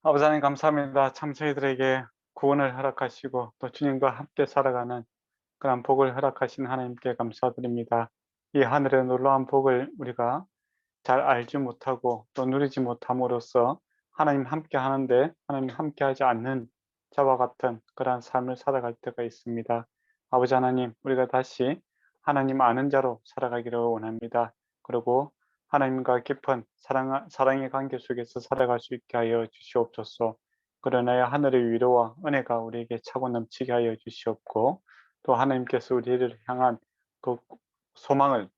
아버지 하나님 감사합니다. 참 저희들에게 구원을 허락하시고 또 주님과 함께 살아가는 그런 복을 허락하신 하나님께 감사드립니다. 이 하늘의 놀라운 복을 우리가 잘 알지 못하고 또 누리지 못함으로써 하나님 함께 하는데 하나님 함께 하지 않는 자와 같은 그러한 삶을 살아갈 때가 있습니다. 아버지 하나님, 우리가 다시 하나님 아는 자로 살아가기를 원합니다. 그리고 하나님과 깊은 사랑의 관계 속에서 살아갈 수 있게 하여 주시옵소서. 그러나 하늘의 위로와 은혜가 우리에게 차고 넘치게 하여 주시옵고, 또 하나님께서 우리를 향한 그 소망을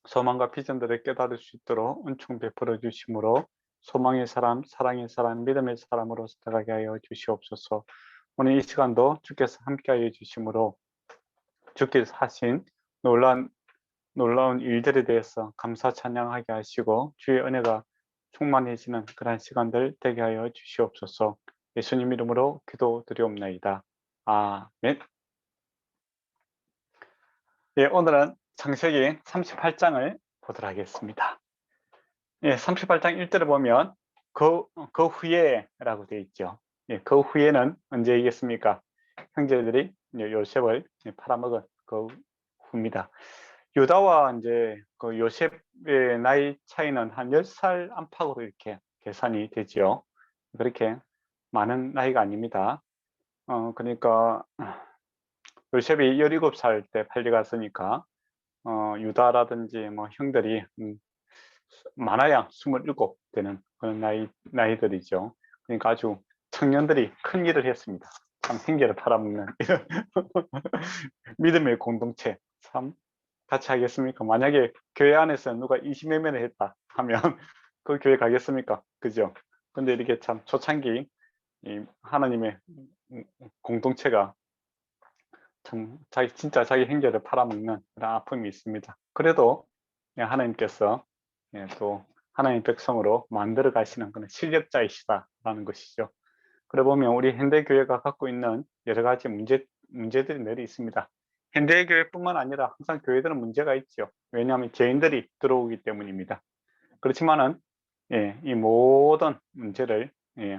소망과 비전들을 깨달을 수 있도록 은총 베풀어 주심으로 소망의 사람, 사랑의 사람, 믿음의 사람으로 살아가게 하여 주시옵소서. 오늘 이 시간도 주께서 함께하여 주심으로 주께서 하신 놀라운 놀라운 일들에 대해서 감사 찬양하게 하시고 주의 은혜가 충만해지는 그러한 시간들 되게 하여 주시옵소서. 예수님 이름으로 기도드리옵나이다. 아멘. 예, 오늘은 창세기 38장을 보도록 하겠습니다. 예, 38장 1절을 보면 그 후에라고 되어 있죠. 예, 그 후에는 언제이겠습니까? 형제들이 이제 요셉을 팔아먹은 그 후입니다. 유다와 이제 그 요셉의 나이 차이는 한 10살 안팎으로 이렇게 계산이 되지요. 그렇게 많은 나이가 아닙니다. 그러니까 요셉이 17살 때 팔려갔으니까 유다라든지 뭐 형들이 많아야 27 되는 그런 나이들이죠. 그러니까 아주 청년들이 큰 일을 했습니다. 참 생계를 팔아먹는 이런 믿음의 공동체 참 같이 하겠습니까? 만약에 교회 안에서 누가 이심매매를 했다 하면 그 교회 가겠습니까? 그죠? 근데 이렇게 참 초창기 이 하나님의 공동체가 참 진짜 자기 형제를 팔아먹는 그런 아픔이 있습니다. 그래도 하나님께서 또 하나님 백성으로 만들어 가시는 그런 실력자이시다라는 것이죠. 그래 보면 우리 현대교회가 갖고 있는 여러 가지 문제들이 늘 있습니다. 현대교회뿐만 아니라 항상 교회들은 문제가 있죠. 왜냐하면 개인들이 들어오기 때문입니다. 그렇지만은 이 모든 문제를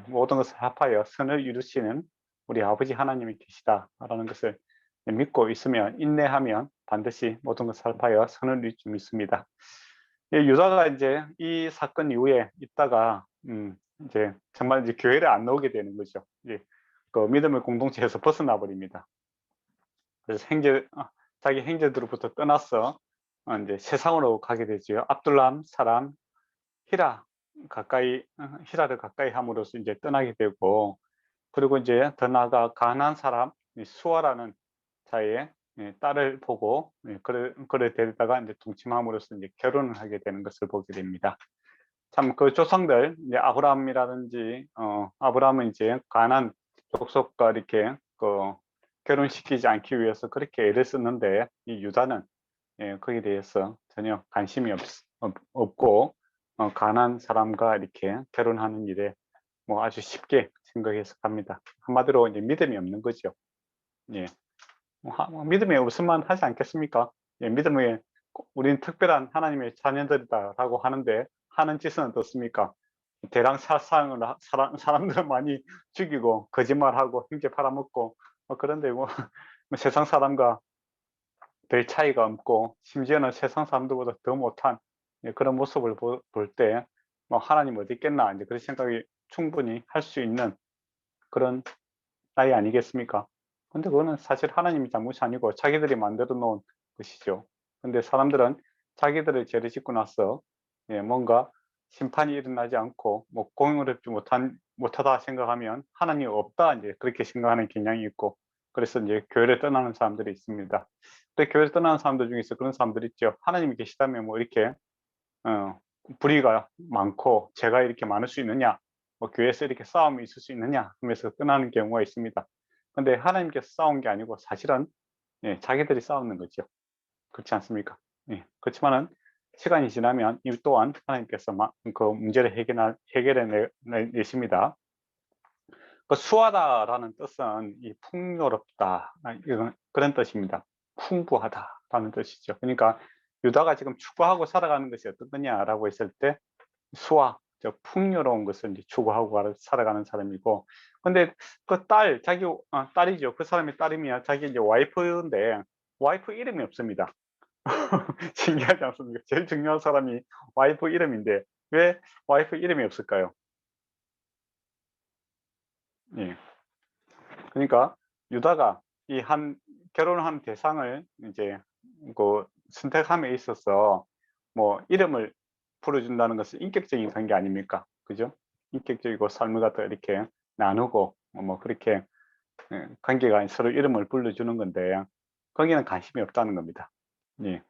모든 것을 합하여 선을 이루시는 우리 아버지 하나님이 계시다라는 것을 믿고 있으면 인내하면 반드시 모든 것을 합하여 선을 이룰 줄 믿습니다. 유다가 이제 이 사건 이후에 있다가 이제 정말 이제 교회를 안 나오게 되는 거죠. 이제 그 믿음의 공동체에서 벗어나 버립니다. 그래서 자기 형제들로부터 떠나서 이제 세상으로 가게 되죠. 압둘람 사람 히라 히라를 가까이 함으로써 이제 떠나게 되고, 그리고 이제 더 나아가 가나안 사람 수아라는 자의 딸을 보고 그를 데리다가 이제 동침함으로써 이제 결혼을 하게 되는 것을 보게 됩니다. 참 그 조상들 이제 아브라함이라든지 아브라함은 이제 가나안 족속과 이렇게 그 결혼시키지 않기 위해서 그렇게 애를 썼는데 이 유다는 거기에 대해서 전혀 관심이 없고 가나안 사람과 이렇게 결혼하는 일에 뭐 아주 쉽게 생각해서 갑니다. 한마디로 이제 믿음이 없는 거죠. 예. 뭐 믿음이 없으면 하지 않겠습니까? 예, 믿음이 우리는 특별한 하나님의 자녀들이다라고 하는데 하는 짓은 어떻습니까? 대량 살상을 사람들 많이 죽이고 거짓말하고 형제 팔아먹고 그런데 뭐 세상 사람과 별 차이가 없고 심지어는 세상 사람들보다 더 못한 그런 모습을 볼 때 뭐 '하나님 어디 있겠나.' 이제 그런 생각이 충분히 할 수 있는 그런 나이 아니겠습니까? 근데 그거는 사실 하나님이 잘못이 아니고 자기들이 만들어 놓은 것이죠. 근데 사람들은 자기들의 죄를 짓고 나서 뭔가 심판이 일어나지 않고 뭐 공의롭지 못하다 생각하면 하나님이 없다 이제 그렇게 생각하는 경향이 있고, 그래서 이제 교회를 떠나는 사람들이 있습니다. 근데 교회를 떠나는 사람들 중에서 그런 사람들 있죠. 하나님이 계시다면 뭐 이렇게 어 불의가 많고 죄가 이렇게 많을 수 있느냐, 뭐 교회에서 이렇게 싸움이 있을 수 있느냐 하면서 떠나는 경우가 있습니다. 근데 하나님께서 싸운 게 아니고 사실은 자기들이 싸우는 거죠. 그렇지 않습니까? 그렇지만은 시간이 지나면 이 또한 하나님께서 그 문제를 해결해 내십니다. 그 수하다라는 뜻은 이 풍요롭다, 이런 그런 뜻입니다. 풍부하다라는 뜻이죠. 그러니까 유다가 지금 추구하고 살아가는 것이 어떤 거냐라고 했을 때 수하, 저 풍요로운 것을 이제 추구하고 살아가는 사람이고, 근데 그 자기 딸이죠. 그 사람의 딸이면 자기 이제 와이프인데 와이프 이름이 없습니다. 신기하지 않습니까? 제일 중요한 사람이 와이프 이름인데 왜 와이프 이름이 없을까요? 예. 그러니까 유다가 이 결혼한 대상을 이제 그 선택함에 있어서 뭐 이름을 불러준다는 것은 인격적인 관계 아닙니까? 그죠? 인격적이고 삶을 갖다 이렇게 나누고 뭐 그렇게 관계가 서로 이름을 불러주는 건데 거기는 관심이 없다는 겁니다. 예.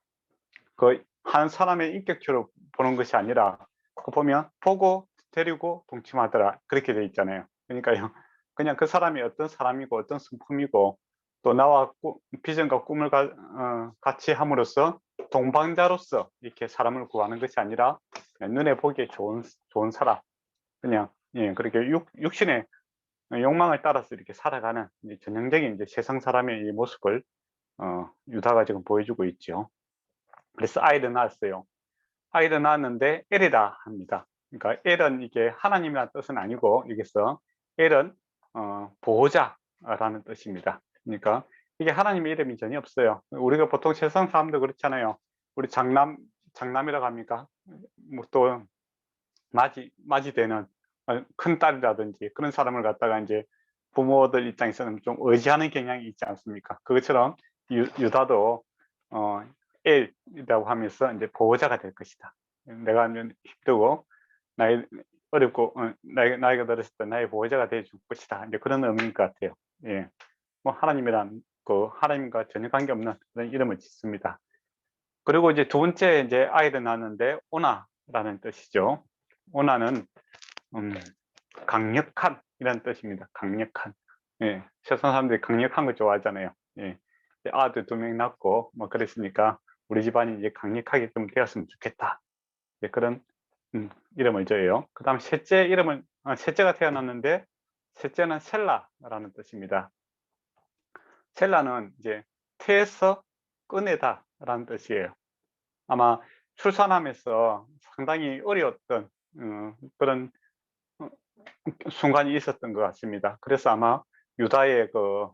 그 한 사람의 인격체로 보는 것이 아니라 그 보면 보고 데리고 동침하더라 그렇게 돼 있잖아요. 그러니까요. 그냥 그 사람이 어떤 사람이고 어떤 성품이고 또 나와 비전과 꿈을 같이 함으로써 동반자로서 이렇게 사람을 구하는 것이 아니라 눈에 보기에 좋은 사람 그냥 예 그렇게 육신의 욕망을 따라서 이렇게 살아가는 이제 전형적인 이제 세상 사람의 이 모습을 유다가 지금 보여주고 있죠. 그래서 아이를 낳았어요. 아이를 낳았는데 엘이라 합니다. 그러니까 엘은 이게 하나님이라는 뜻은 아니고 여기서 엘은 보호자라는 뜻입니다. 그러니까 이게 하나님의 이름이 전혀 없어요. 우리가 보통 세상 사람들 그렇잖아요. 우리 장남이라고 합니까? 뭐 또 맞이되는 큰 딸이라든지 그런 사람을 갖다가 이제 부모들 입장에서는 좀 의지하는 경향이 있지 않습니까? 그것처럼 유다도 엘이라고 하면서 이제 보호자가 될 것이다. 내가 힘들고 나이 어렵고 나이가 들었을 때 나의 보호자가 돼 줄 것이다. 이제 그런 의미인 것 같아요. 예. 뭐 하나님이란 하나님과 전혀 관계없는 그런 이름을 짓습니다. 그리고 이제 두 번째 이제 아이를 낳았는데 오나라는 뜻이죠. 오나는 강력한 이라는 뜻입니다. 강력한. 예. 세상 사람들이 강력한 거 좋아하잖아요. 예. 아들 2명 낳고 뭐 그랬으니까 우리 집안이 이제 강력하게 좀 되었으면 좋겠다. 예, 그런 이름을 줘요. 그다음 셋째가 태어났는데 셋째는 셀라라는 뜻입니다. 셀라는 이제 태에서 꺼내다라는 뜻이에요. 아마 출산하면서 상당히 어려웠던 그런 순간이 있었던 것 같습니다. 그래서 아마 유다의 그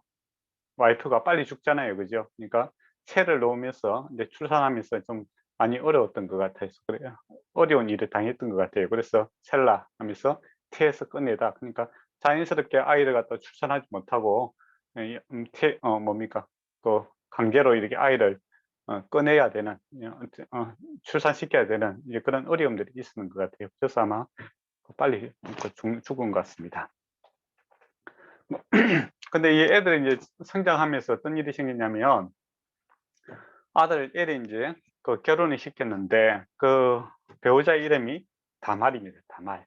와이프가 빨리 죽잖아요. 그죠? 그러니까 새를 놓으면서 이제 출산하면서 좀 많이 어려웠던 것 같아서 그래요. 어려운 일을 당했던 것 같아요. 그래서 셀라 하면서 태에서 꺼내다. 그러니까 자연스럽게 아이를 갖다 출산하지 못하고 뭡니까? 그 강제로 이렇게 아이를 꺼내야 되는 출산시켜야 되는 이제 그런 어려움들이 있었는 것 같아요. 그래서 아마 빨리 죽은 것 같습니다. 근데 이 애들이 이제 성장하면서 어떤 일이 생겼냐면 아들 애를 이제 그 결혼을 시켰는데 그 배우자 이름이 다말입니다. 다말.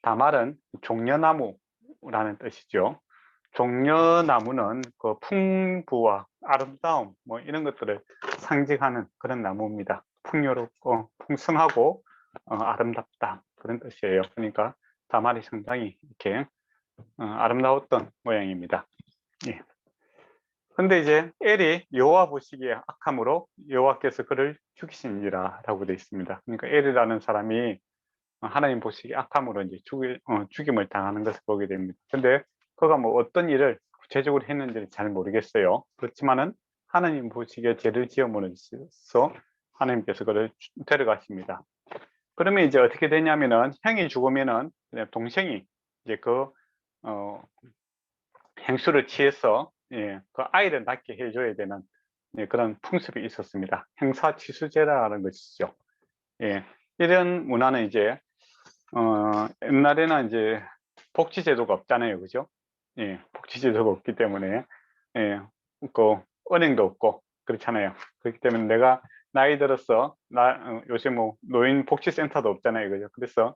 다말은 종려나무라는 뜻이죠. 종려나무는 그 풍부와 아름다움 뭐 이런 것들을 상징하는 그런 나무입니다. 풍요롭고 풍성하고 아름답다 그런 뜻이에요. 그러니까 다말이 상당히 이렇게 아름다웠던 모양입니다. 예. 근데 이제 엘이 여호와 보시기에 악함으로 여호와께서 그를 죽이시니라 라고 되어 있습니다. 그러니까 엘이라는 사람이 하나님 보시기에 악함으로 이제 죽임을 당하는 것을 보게 됩니다. 근데 그가 뭐 어떤 일을 구체적으로 했는지는 잘 모르겠어요. 그렇지만은 하나님 보시기에 죄를 지음으로써 하나님께서 그를 데려가십니다. 그러면 이제 어떻게 되냐면은 형이 죽으면은 동생이 이제 그 행수를 취해서 그 아이를 낳게 해줘야 되는 그런 풍습이 있었습니다. 행사취수제라는 것이죠. 예, 이런 문화는 이제 옛날에는 이제 복지제도가 없잖아요, 그죠? 예, 복지제도가 없기 때문에 예, 그 은행도 없고 그렇잖아요. 그렇기 때문에 내가 나이 들어서 요새 뭐 노인 복지센터도 없잖아요, 그죠? 그래서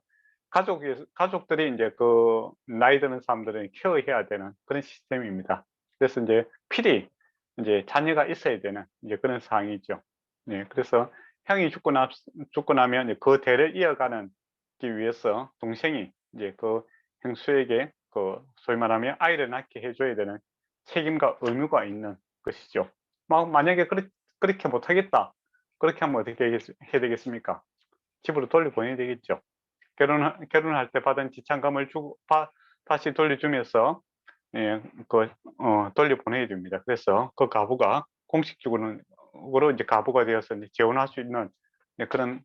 가족들이 이제 그 나이 드는 사람들을 케어해야 되는 그런 시스템입니다. 그래서 이제 필히 이제 자녀가 있어야 되는 이제 그런 상황이죠. 네, 그래서 형이 죽고 나면 이제 그 대를 이어가는 기 위해서 동생이 이제 그 형수에게 그 소위 말하면 아이를 낳게 해줘야 되는 책임과 의무가 있는 것이죠. 만약에 그렇게 못하겠다. 그렇게 하면 어떻게 해야 되겠습니까? 집으로 돌려보내야 되겠죠. 결혼할 때 받은 지참금을 다시 돌려주면서 돌려보내야 됩니다. 그래서 그 가부가 공식적으로 이제 가부가 되어서 이제 재혼할 수 있는 그런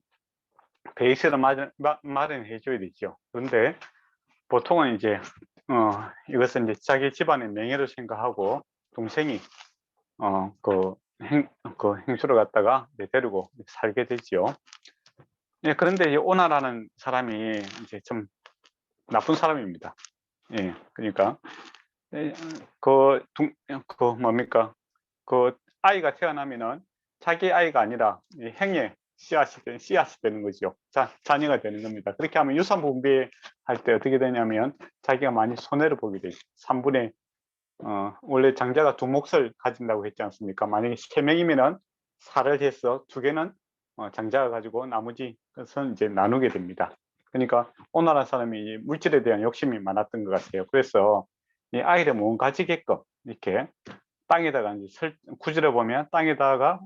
베이스를 마련해 줘야 되죠. 그런데 보통은 이제 이것은 이제 자기 집안의 명예를 생각하고 동생이 그 행수를 갖다가 데리고 살게 되지요. 그런데 이 오나라는 사람이 이제 좀 나쁜 사람입니다. 그러니까 뭡니까? 그 아이가 태어나면은 자기 아이가 아니라 행의 씨앗이 되는 거죠. 자녀가 되는 겁니다. 그렇게 하면 유산 분배할 때 어떻게 되냐면 자기가 많이 손해를 보게 되죠. 3분의 원래 장자가 두 몫을 가진다고 했지 않습니까? 만약에 3명이면은 살을 해서 2개는 장자가 가지고 나머지 것은 이제 나누게 됩니다. 그러니까 오나라 사람이 물질에 대한 욕심이 많았던 것 같아요. 그래서 이 아이를 못 가지게끔 이렇게 땅에다가 이제 구절에 보면 땅에다가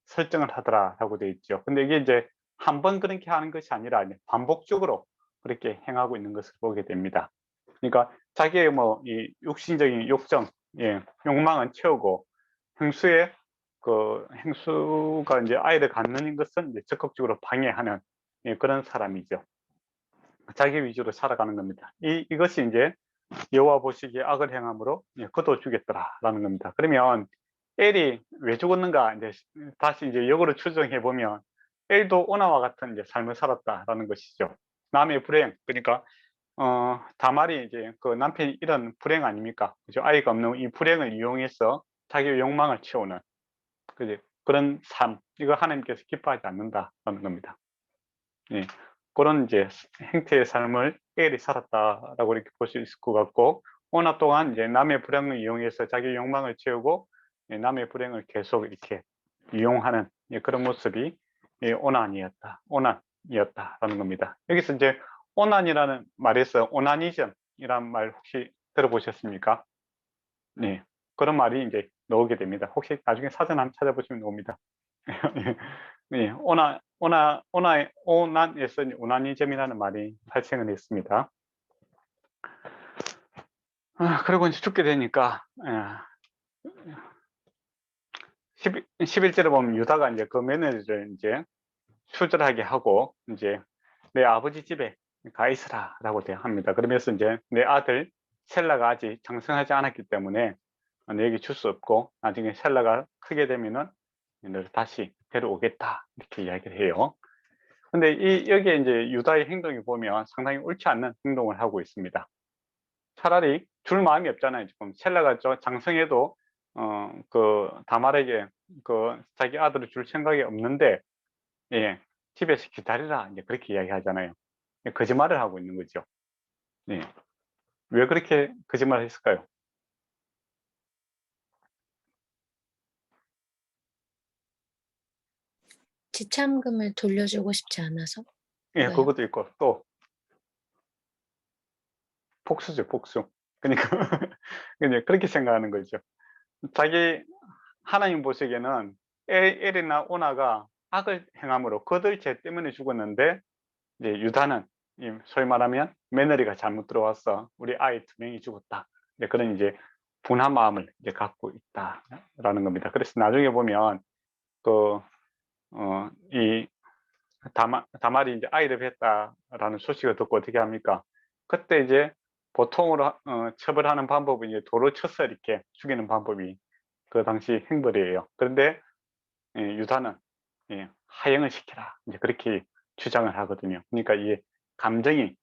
설정을 하더라라고 되어 있죠. 근데 이게 이제 한 번 그렇게 하는 것이 아니라 반복적으로 그렇게 행하고 있는 것을 보게 됩니다. 그러니까 자기의 이 육신적인 욕망은 채우고 행수가 이제 아이를 갖는 것은 이제 적극적으로 방해하는 그런 사람이죠. 자기 위주로 살아가는 겁니다. 이것이 이제 여호와 보시기에 악을 행함으로 거둬주겠더라라는 겁니다. 그러면 엘이 왜 죽었는가 이제 다시 이제 역으로 추정해 보면 엘도 오나와 같은 이제 삶을 살았다라는 것이죠. 남의 불행, 그러니까 다말이 이제 그 남편이 이런 불행 아닙니까? 그죠? 아이가 없는 이 불행을 이용해서 자기 욕망을 채우는 그런 삶, 이거 하나님께서 기뻐하지 않는다라는 겁니다. 그런 이제 행태의 삶을 엘이 살았다라고 이렇게 볼 수 있을 것 같고, 오나 또한 이제 남의 불행을 이용해서 자기 욕망을 채우고 남의 불행을 계속 이렇게 이용하는 그런 모습이 오난이었다라는 겁니다. 여기서 이제 오난이라는 말에서 오나니즘이란 말 혹시 들어보셨습니까? 네, 그런 말이 이제 나오게 됩니다. 혹시 나중에 사전 한번 찾아보시면 나옵니다. 네, 오난에서 오나니즘이라는 말이 발생을 했습니다. 그리고 이제 죽게 되니까 11절에 보면 유다가 이제 그 며느리를 이제 수절하게 하고 이제 내 아버지 집에 가 있으라라고 합니다. 그러면서 이제 내 아들 셀라가 아직 장성하지 않았기 때문에 내게 줄 수 없고 나중에 셀라가 크게 되면은 너를 다시 데려오겠다 이렇게 이야기를 해요. 근데 여기에 이제 유다의 행동이 보면 상당히 옳지 않는 행동을 하고 있습니다. 차라리 줄 마음이 없잖아요. 지금 셀라가 장성해도 그 다말에게 자기 아들을 줄 생각이 없는데 집에서 기다리라 이제 그렇게 이야기하잖아요. 거짓말을 하고 있는 거죠. 왜 그렇게 거짓말을 했을까요? 지참금을 돌려주고 싶지 않아서? 왜요? 그것도 있고 또 복수죠, 복수. 그러니까 그냥 그렇게 생각하는 거죠. 자기 하나님 보시기에는 엘이나 오나가 악을 행함으로 그들 죄 때문에 죽었는데 이제 유다는 소위 말하면 며느리가 잘못 들어와서 우리 아이 2명이 죽었다. 그런 이제 분한 마음을 이제 갖고 있다라는 겁니다. 그래서 나중에 보면 이 다말이 이제 아이를 뱄다라는 소식을 듣고 어떻게 합니까? 그때 이제 보통으로 처벌하는 방법은 이제 돌을 쳐서 이렇게 죽이는 방법이 그 당시 행벌이에요. 그런데 유다는 하형을 시키라 이제 그렇게 주장을 하거든요. 그러니까 이 감정이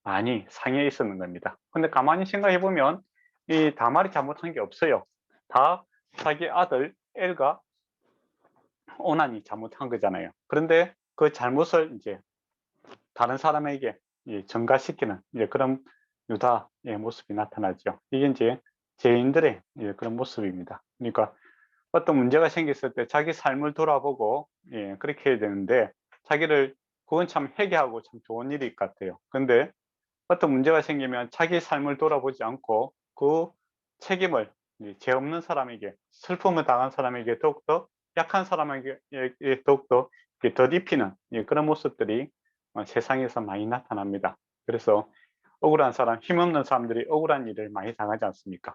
많이 상해 있었는 겁니다. 근데 가만히 생각해 보면 이 다말이 잘못한 게 없어요. 다 자기 아들 엘과 오난이 잘못한 거잖아요. 그런데 그 잘못을 이제 다른 사람에게 전가시키는 그런 유다의 모습이 나타나죠. 이게 이제 죄인들의 그런 모습입니다. 그러니까 어떤 문제가 생겼을 때 자기 삶을 돌아보고 그렇게 해야 되는데 그건 참 회개하고 참 좋은 일일 것 같아요. 근데 어떤 문제가 생기면 자기 삶을 돌아보지 않고 그 책임을 죄 없는 사람에게, 슬픔을 당한 사람에게, 더욱더 약한 사람에게 더욱더 덧입히는 그런 모습들이 세상에서 많이 나타납니다. 그래서 억울한 사람, 힘없는 사람들이 억울한 일을 많이 당하지 않습니까?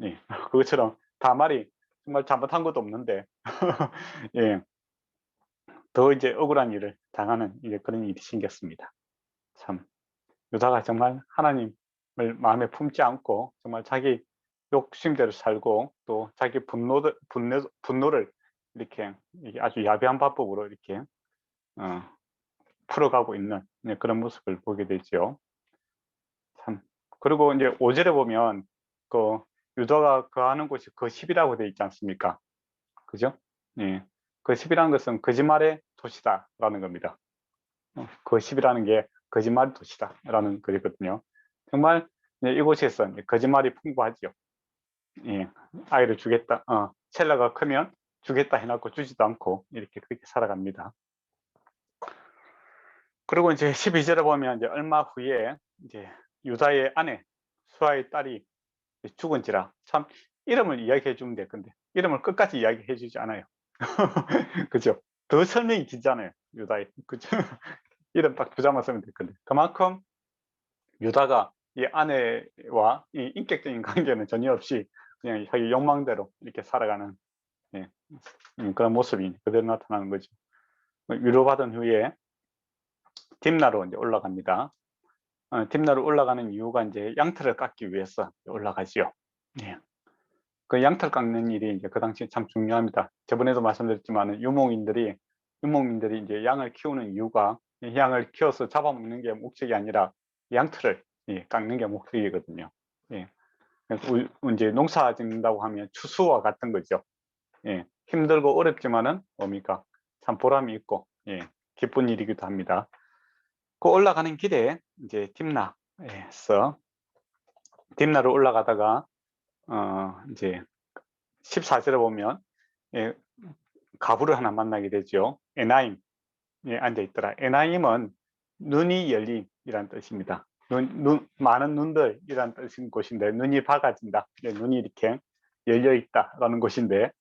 예. 그것처럼 다말이 정말 잘못한 것도 없는데 예. 더 이제 억울한 일을 당하는 이제 그런 일이 생겼습니다. 참 유다가 정말 하나님을 마음에 품지 않고 정말 자기 욕심대로 살고 또 자기 분노를 이렇게 아주 야비한 방법으로 이렇게 어, 풀어가고 있는 그런 모습을 보게 되죠. 참 그리고 이제 5절에 보면 그 유다가 거하는 곳이 그 10이라고 되어 있지 않습니까? 그죠? 예. 그 10이라는 것은 거짓말의 도시다라는 겁니다. 그 10이라는 게 거짓말의 도시다라는 글이거든요. 정말 이곳에서 거짓말이 풍부하지요. 예. 아이를 주겠다. 셀러가 크면 주겠다 해놓고 주지도 않고 이렇게 그렇게 살아갑니다. 그리고 이제 12절에 보면 이제 얼마 후에 이제 유다의 아내 수아의 딸이 죽은지라 참 이름을 이야기해 주면 될 건데 이름을 끝까지 이야기해 주지 않아요. 그죠? 더 설명이 길잖아요. 유다의 그죠? 이름 딱 두 자만 쓰면 될 건데 그만큼 유다가 이 아내와 이 인격적인 관계는 전혀 없이 그냥 자기 욕망대로 이렇게 살아가는 예, 그런 모습이 그대로 나타나는 거죠. 위로받은 후에 딥나로 이제 올라갑니다. 딥나로 올라가는 이유가 이제 양털을 깎기 위해서 올라가지요. 예. 그 양털 깎는 일이 이제 그 당시에 참 중요합니다. 저번에도 말씀드렸지만 유목민들이 이제 양을 키우는 이유가 양을 키워서 잡아먹는 게 목적이 아니라 양털을 깎는 게 목적이거든요. 예. 이제 농사 짓는다고 하면 추수와 같은 거죠. 예. 힘들고 어렵지만은 뭡니까? 참 보람이 있고 기쁜 일이기도 합니다. 그 올라가는 길에 이제 딥나로 올라가다가 이제 14절에 보면 가부를 하나 만나게 되죠. 에나임에 앉아 있더라. 에나임은 눈이 열림이란 뜻입니다. 많은 눈들이란 뜻인 곳인데 눈이 밝아진다. 눈이 이렇게 열려 있다라는 곳인데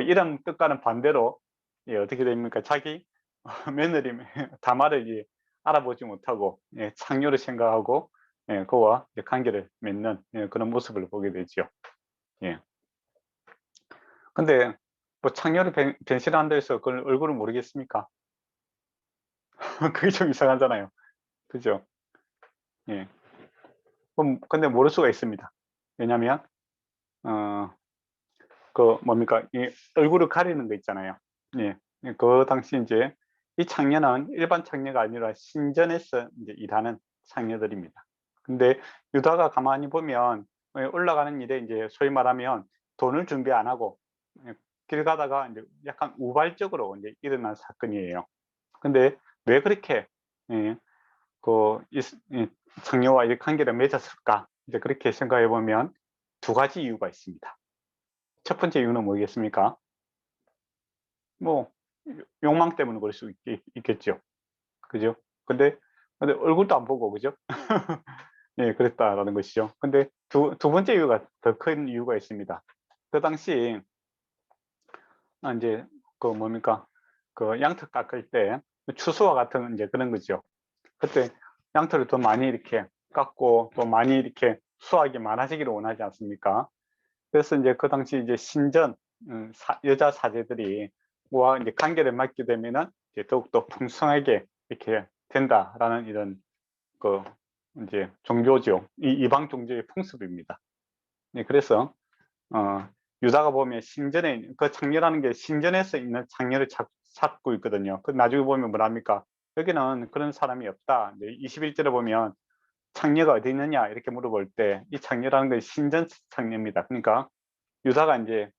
이런 뜻과는 반대로 어떻게 됩니까? 자기 며느리 다말을 알아보지 못하고 창녀를 생각하고 그와 관계를 맺는 그런 모습을 보게 되죠. 예. 근데 뭐 창녀를 변신한다 해서 그 얼굴을 모르겠습니까? 그게 좀 이상하잖아요. 그죠? 예. 근데 모를 수가 있습니다. 왜냐면 그 뭡니까? 이 얼굴을 가리는 거 있잖아요. 예. 그 당시 이제 이 창녀는 일반 창녀가 아니라 신전에서 이제 일하는 창녀들입니다. 근데 유다가 가만히 보면 올라가는 일에 이제 소위 말하면 돈을 준비 안 하고 길 가다가 이제 약간 우발적으로 이제 일어난 사건이에요. 근데 왜 그렇게 예, 창녀와 이 관계를 맺었을까? 이제 그렇게 생각해 보면 두 가지 이유가 있습니다. 첫 번째 이유는 뭐겠습니까? 뭐 욕망 때문에 그럴 수 있겠죠. 그죠? 근데 얼굴도 안 보고 그죠? 예, 그랬다라는 것이죠. 근데 두 번째 이유가 더 큰 이유가 있습니다. 그 당시 이제 그 뭡니까? 그 양털 깎을 때 추수와 같은 이제 그런 거죠. 그때 양털을 더 많이 이렇게 깎고 또 많이 이렇게 수확이 많아지기를 원하지 않습니까? 그래서 이제 그 당시 이제 신전 여자 사제들이 와 이제 관계를 맺게 되면은 이제 더욱더 풍성하게 이렇게 된다라는 이런 그 이제 종교죠. 이방 종교의 풍습입니다. 네, 그래서 유다가 보면 신전에 그 창녀라는 게 신전에서 있는 창녀를 찾고 있거든요. 그 나중에 보면 뭐랍니까? 여기는 그런 사람이 없다. 21절에 보면 창녀가 어디 있느냐 이렇게 물어볼 때 이 창녀라는 건 신전 창녀입니다. 그러니까 유다가 이제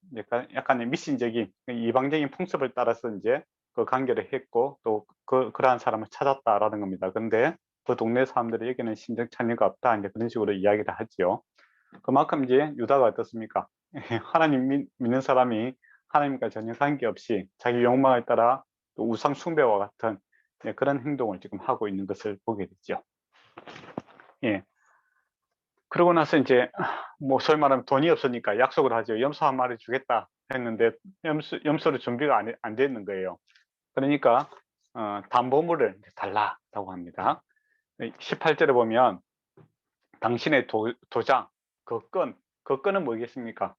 약간의 미신적인 이방적인 풍습을 따라서 이제 그 관계를 했고 또 그러한 사람을 찾았다라는 겁니다. 근데 그 동네 사람들이 여기는 신적 찬미가 없다 이제 그런 식으로 이야기를 하지요. 그만큼 이제 유다가 어떻습니까? 하나님 믿는 사람이 하나님과 전혀 관계없이 자기 욕망을 따라 또 우상 숭배와 같은 그런 행동을 지금 하고 있는 것을 보게 되죠. 예. 그러고 나서 이제 뭐 소위 말하면 돈이 없으니까 약속을 하죠. 염소 한 마리 주겠다 했는데 염소를 준비가 안 됐는 거예요. 그러니까 담보물을 달라라고 합니다. 18절에 보면 당신의 도장, 그 끈은 뭐겠습니까?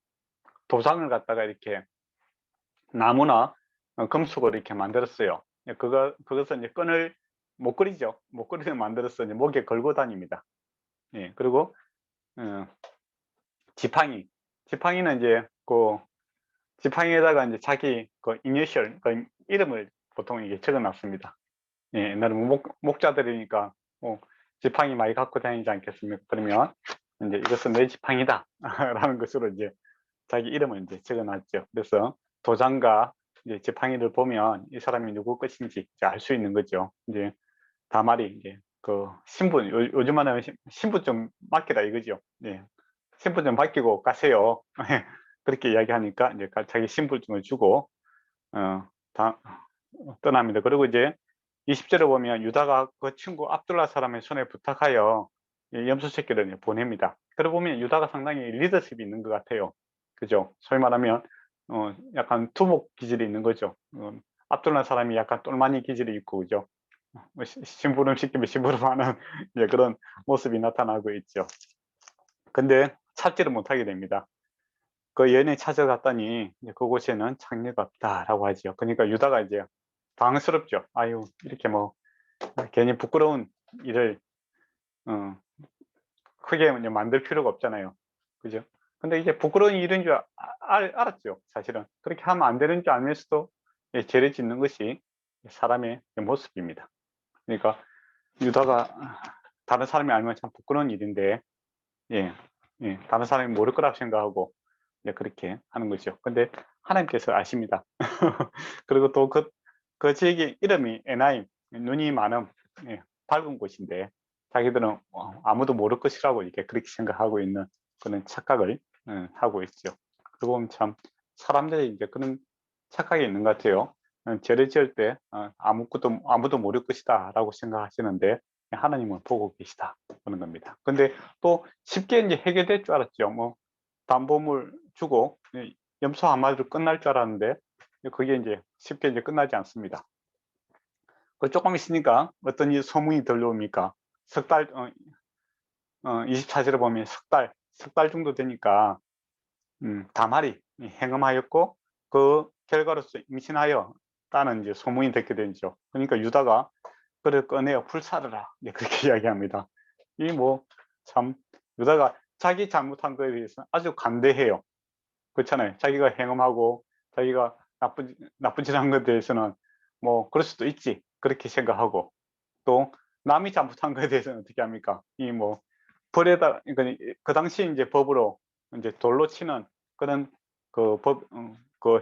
도장을 갖다가 이렇게 나무나 금속으로 이렇게 만들었어요. 그것은 이제 끈을 목걸이죠. 목걸이를 만들어서 이제 목에 걸고 다닙니다. 예, 그리고 지팡이는 이제 지팡이에다가 이제 자기 이니셜, 이름을 보통 이게 적어놨습니다. 예, 옛날에 목자들이니까 지팡이 많이 갖고 다니지 않겠습니까? 그러면 이제 이것은 내 지팡이다 라는 것으로 이제 자기 이름을 이제 적어놨죠. 그래서 도장과 이제 지팡이를 보면 이 사람이 누구 것인지 알 수 있는 거죠. 이제 다말이 이제 신분, 요즘은 신분 좀 맡기라 이거죠. 예. 신분 좀 맡기고 가세요. 그렇게 이야기하니까 이제 자기 신분증을 주고 떠납니다. 그리고 이제 20절에 보면 유다가 그 친구 압둘라 사람의 손에 부탁하여 염소 새끼를 보냅니다. 그러고 보면 유다가 상당히 리더십이 있는 것 같아요. 그죠? 소위 말하면 약간 두목 기질이 있는 거죠. 압둘라 사람이 약간 똘마니 기질이 있고, 그죠? 심부름 시키면 심부름하는 그런 모습이 나타나고 있죠. 근데 찾지를 못하게 됩니다. 그 여인이 찾아갔더니 그곳에는 창녀가 없다라고 하죠. 그러니까 유다가 이제 당황스럽죠. 아유, 이렇게 괜히 부끄러운 일을 크게 만들 필요가 없잖아요. 그죠? 근데 이제 부끄러운 일인 줄 알았죠. 사실은 그렇게 하면 안 되는 줄 알면서도 죄를 짓는 것이 사람의 모습입니다. 그러니까 유다가 다른 사람이 알면 참 부끄러운 일인데 예, 다른 사람이 모를 거라고 생각하고 그렇게 하는 거죠. 근데 하나님께서 아십니다. 그리고 또 그 지역의 이름이 에나임, 눈이 많은 밝은 곳인데 자기들은 아무도 모를 것이라고 이렇게 그렇게 생각하고 있는 그런 착각을 하고 있죠. 그러고 보면 참 사람들이 이제 그런 착각이 있는 것 같아요. 죄를 지을 때 아무도 모를 것이다 라고 생각하시는데 하나님은 보고 계시다 그런 겁니다. 근데 또 쉽게 이제 해결될 줄 알았죠. 담보물 주고 염소 한 마리로 끝날 줄 알았는데 그게 이제 쉽게 이제 끝나지 않습니다. 조금 있으니까 어떤 소문이 들려옵니까? 석 달, 24절에 보면 석 달 정도 되니까 다말이 행음하였고 그 결과로서 임신하여 따는 이제 소문이 듣게 되죠. 그러니까 유다가 그를 꺼내어 불사르라 그렇게 이야기합니다. 이 참 유다가 자기 잘못한 거에 대해서 아주 간대해요. 그렇잖아요. 자기가 행음하고 자기가 나쁜 짓 한 것에 대해서는 그럴 수도 있지 그렇게 생각하고 또 남이 잘못한 것에 대해서는 어떻게 합니까? 벌에다 그 당시 이제 법으로 이제 돌로 치는 그런 그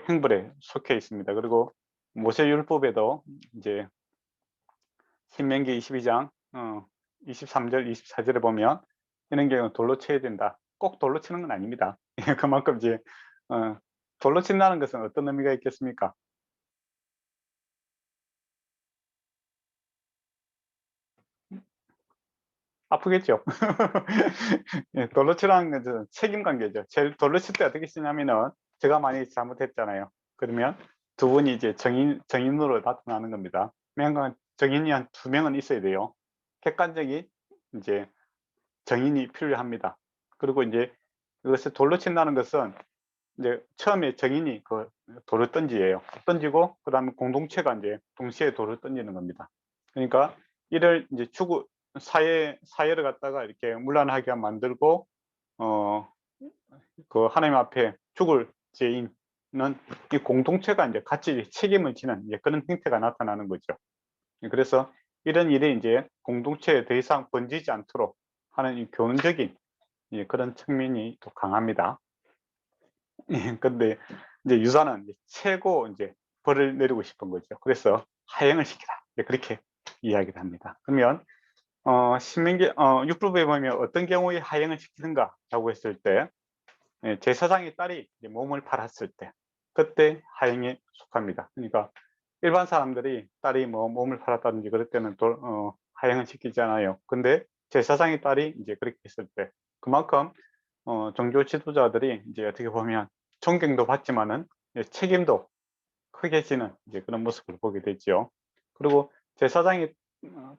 행벌에 속해 있습니다. 그리고 모세율법에도 이제 신명기 22장 23절 24절에 보면 이런 경우 돌로 쳐야 된다. 꼭 돌로 치는 건 아닙니다. 그만큼 이제 돌로 친다는 것은 어떤 의미가 있겠습니까? 아프겠죠. 돌로 치라는 것은 책임 관계죠. 돌로 칠 때 어떻게 치냐면은 제가 만약에 잘못했잖아요. 그러면 두 분이 이제 정인으로 나타나는 겁니다. 정인이 한 2명은 있어야 돼요. 객관적인 이제 정인이 필요합니다. 그리고 이제 이것을 돌로 친다는 것은 이제 처음에 정인이 돌을 던지고 그다음에 공동체가 이제 동시에 돌을 던지는 겁니다. 그러니까 이를 이제 사회를 갖다가 이렇게 문란하게 만들고 그 하나님 앞에 죽을 죄인은 이 공동체가 이제 같이 책임을 지는 이제 그런 형태가 나타나는 거죠. 그래서 이런 일이 이제 공동체에 더 이상 번지지 않도록 하는 이 교훈적인 그런 측면이 또 강합니다. 근데 이제 유다는 이제 최고 이제 벌을 내리고 싶은 거죠. 그래서 하행을 시키라. 그렇게 이야기를 합니다. 그러면 신명기 6부에 보면 어떤 경우에 하행을 시키는가라고 했을 때 제사장의 딸이 이제 몸을 팔았을 때 그때 하행에 속합니다. 그러니까 일반 사람들이 딸이 몸을 팔았다든지 그럴 때는 하행을 시키잖아요. 근데 제사장의 딸이 이제 그렇게 했을 때 그만큼 종교 지도자들이 이제 어떻게 보면 존경도 받지만은 책임도 크게 지는 이제 그런 모습을 보게 되죠. 그리고 제사장이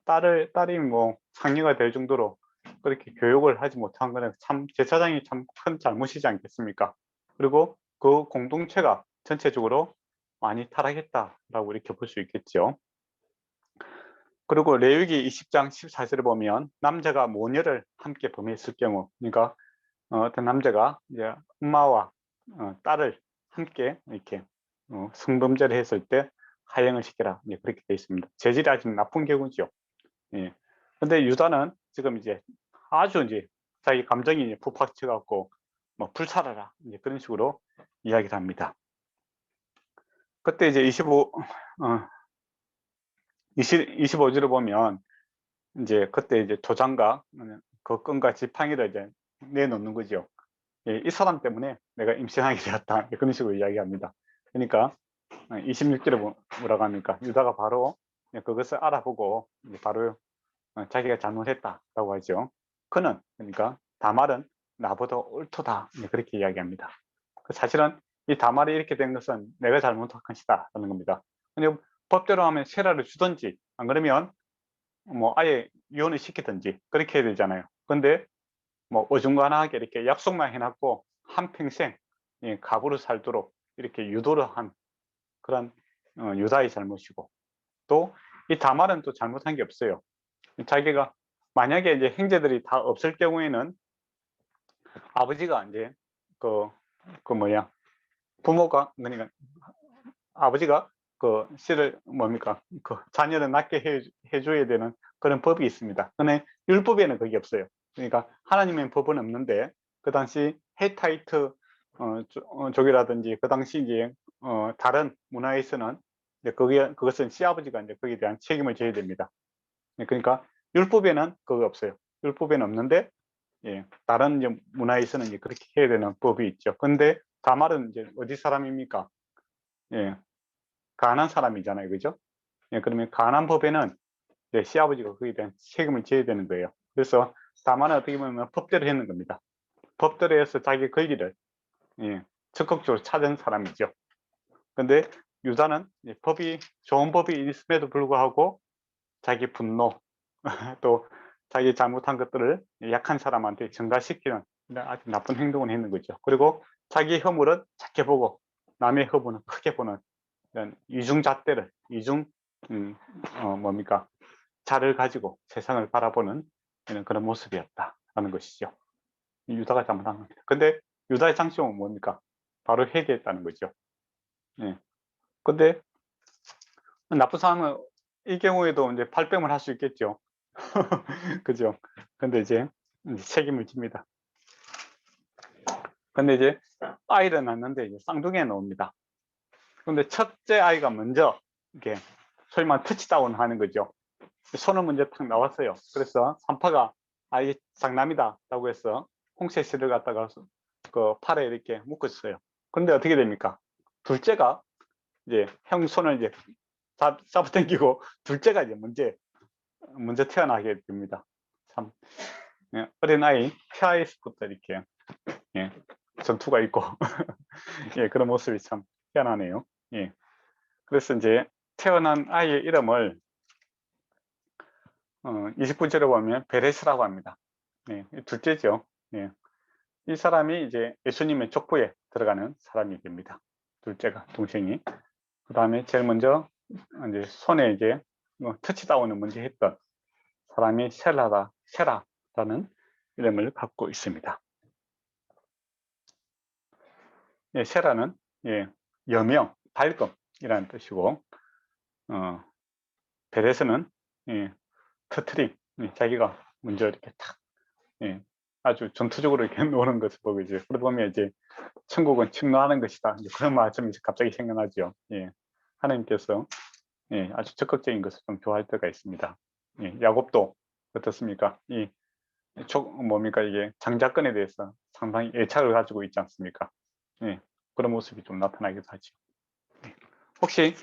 딸이 뭐 상녀가 될 정도로 그렇게 교육을 하지 못한 거는 참 제사장이 참 큰 잘못이지 않겠습니까? 그리고 그 공동체가 전체적으로 많이 타락했다라고 이렇게 볼 수 있겠죠. 그리고 레위기 20장 14절에 보면 남자가 모녀를 함께 범했을 경우, 그러니까 어떤 남자가 이제 엄마와 딸을 함께 이렇게 성범죄를 했을 때 하형을 시켜라, 이제 그렇게 되어 있습니다. 재질이 아주 나쁜 경우죠. 예. 근데 유다는 지금 이제 아주 이제 자기 감정이 북받쳐 갖고 뭐 불살아라, 이제 그런 식으로 이야기를 합니다. 그때 이제 25절을 보면 이제 그때 이제 조장과 그 끈과 지팡이를 이제 내놓는 거죠. 예, 이 사람 때문에 내가 임신하게 되었다, 그런 식으로 이야기합니다. 그러니까 26절에 뭐라고 합니까? 유다가 바로 그것을 알아보고 바로 자기가 잘못했다라고 하죠. 그는, 그러니까 다말은 나보다 옳도다, 그렇게 이야기합니다. 사실은 이 다말이 이렇게 된 것은 내가 잘못한 것이다라는 겁니다. 근데 법대로 하면 세라를 주든지 안 그러면 뭐 아예 이혼을 시키든지 그렇게 해야 되잖아요. 근데 뭐 어중간하게 이렇게 약속만 해놨고 한평생 가부로 살도록 이렇게 유도를 한 그런 유다의 잘못이고, 또 이 다말은 또 잘못한 게 없어요. 자기가 만약에 이제 형제들이 다 없을 경우에는 아버지가 이제 그 뭐야, 부모가, 그러니까 아버지가 그 씨를 뭡니까, 그 자녀를 낳게 해줘야 되는 그런 법이 있습니다. 근데 율법에는 그게 없어요. 그러니까 하나님의 법은 없는데 그 당시 헤타이트 족이라든지 그 당시 이제 다른 문화에서는 이제 그것은 시아버지가 이제 거기에 대한 책임을 져야 됩니다. 그러니까 율법에는 그거 없어요. 율법에는 없는데 다른 이제 문화에서는 이제 그렇게 해야 되는 법이 있죠. 근데 다말은 이제 어디 사람입니까? 가난한 사람이잖아요, 그죠? 그러면 가난한 법에는 시아버지가 거기에 대한 책임을 져야 되는 거예요. 그래서 다만은 어떻게 보면 법대로 했는 겁니다. 법대로 해서 자기 권리를 적극적으로 찾은 사람이죠. 근데 유다는 좋은 법이 있음에도 불구하고 자기 분노 또 자기 잘못한 것들을 약한 사람한테 전가시키는 아주 나쁜 행동을 했는 거죠. 그리고 자기 허물은 작게 보고 남의 허물은 크게 보는 이런 이중잣대를 뭡니까, 자를 가지고 세상을 바라보는 그런 모습이었다라는 것이죠. 유다가 잘못한 겁니다. 근데 유다의 장점은 뭡니까? 바로 회개했다는 거죠. 예. 근데 나쁜 사람은 이 경우에도 이제 발뺌을 할 수 있겠죠. 그죠? 근데 이제 책임을 집니다. 근데 이제 아이를 낳는데 이제 쌍둥이가 나옵니다. 근데 첫째 아이가 먼저 이렇게 소위 말해 터치다운 하는 거죠. 손은 먼저 탁 나왔어요. 그래서 산파가 아이 장남이다 라고 해서 홍채씨를 갖다가 그 팔에 이렇게 묶었어요. 그런데 어떻게 됩니까? 둘째가 이제 형 손을 이제 잡아당기고 둘째가 이제 먼저 태어나게 됩니다. 참 어린 아이 피아에서부터 이렇게 전투가 있고 그런 모습이 참 희한하네요. 그래서 이제 태어난 아이의 이름을 29절에 보면 베레스라고 합니다. 둘째죠. 이 사람이 이제 예수님의 족보에 들어가는 사람이 됩니다. 둘째가, 동생이. 그 다음에 제일 먼저 이제 손에 이제 터치다운을 먼저 했던 사람이 세라라는 이름을 갖고 있습니다. 세라는 여명, 밝음이라는 뜻이고, 베레스는 터트림, 자기가 먼저 이렇게 탁 아주 전투적으로 이렇게 노는 것을 보고 이제 그러다 보면 이제 천국은 침노하는 것이다, 이제 그런 말씀이 갑자기 생각나죠. 하나님께서 아주 적극적인 것을 좀 좋아할 때가 있습니다. 야곱도 어떻습니까? 뭡니까, 이게 장자권에 대해서 상당히 애착을 가지고 있지 않습니까? 그런 모습이 좀 나타나기도 하죠. 혹시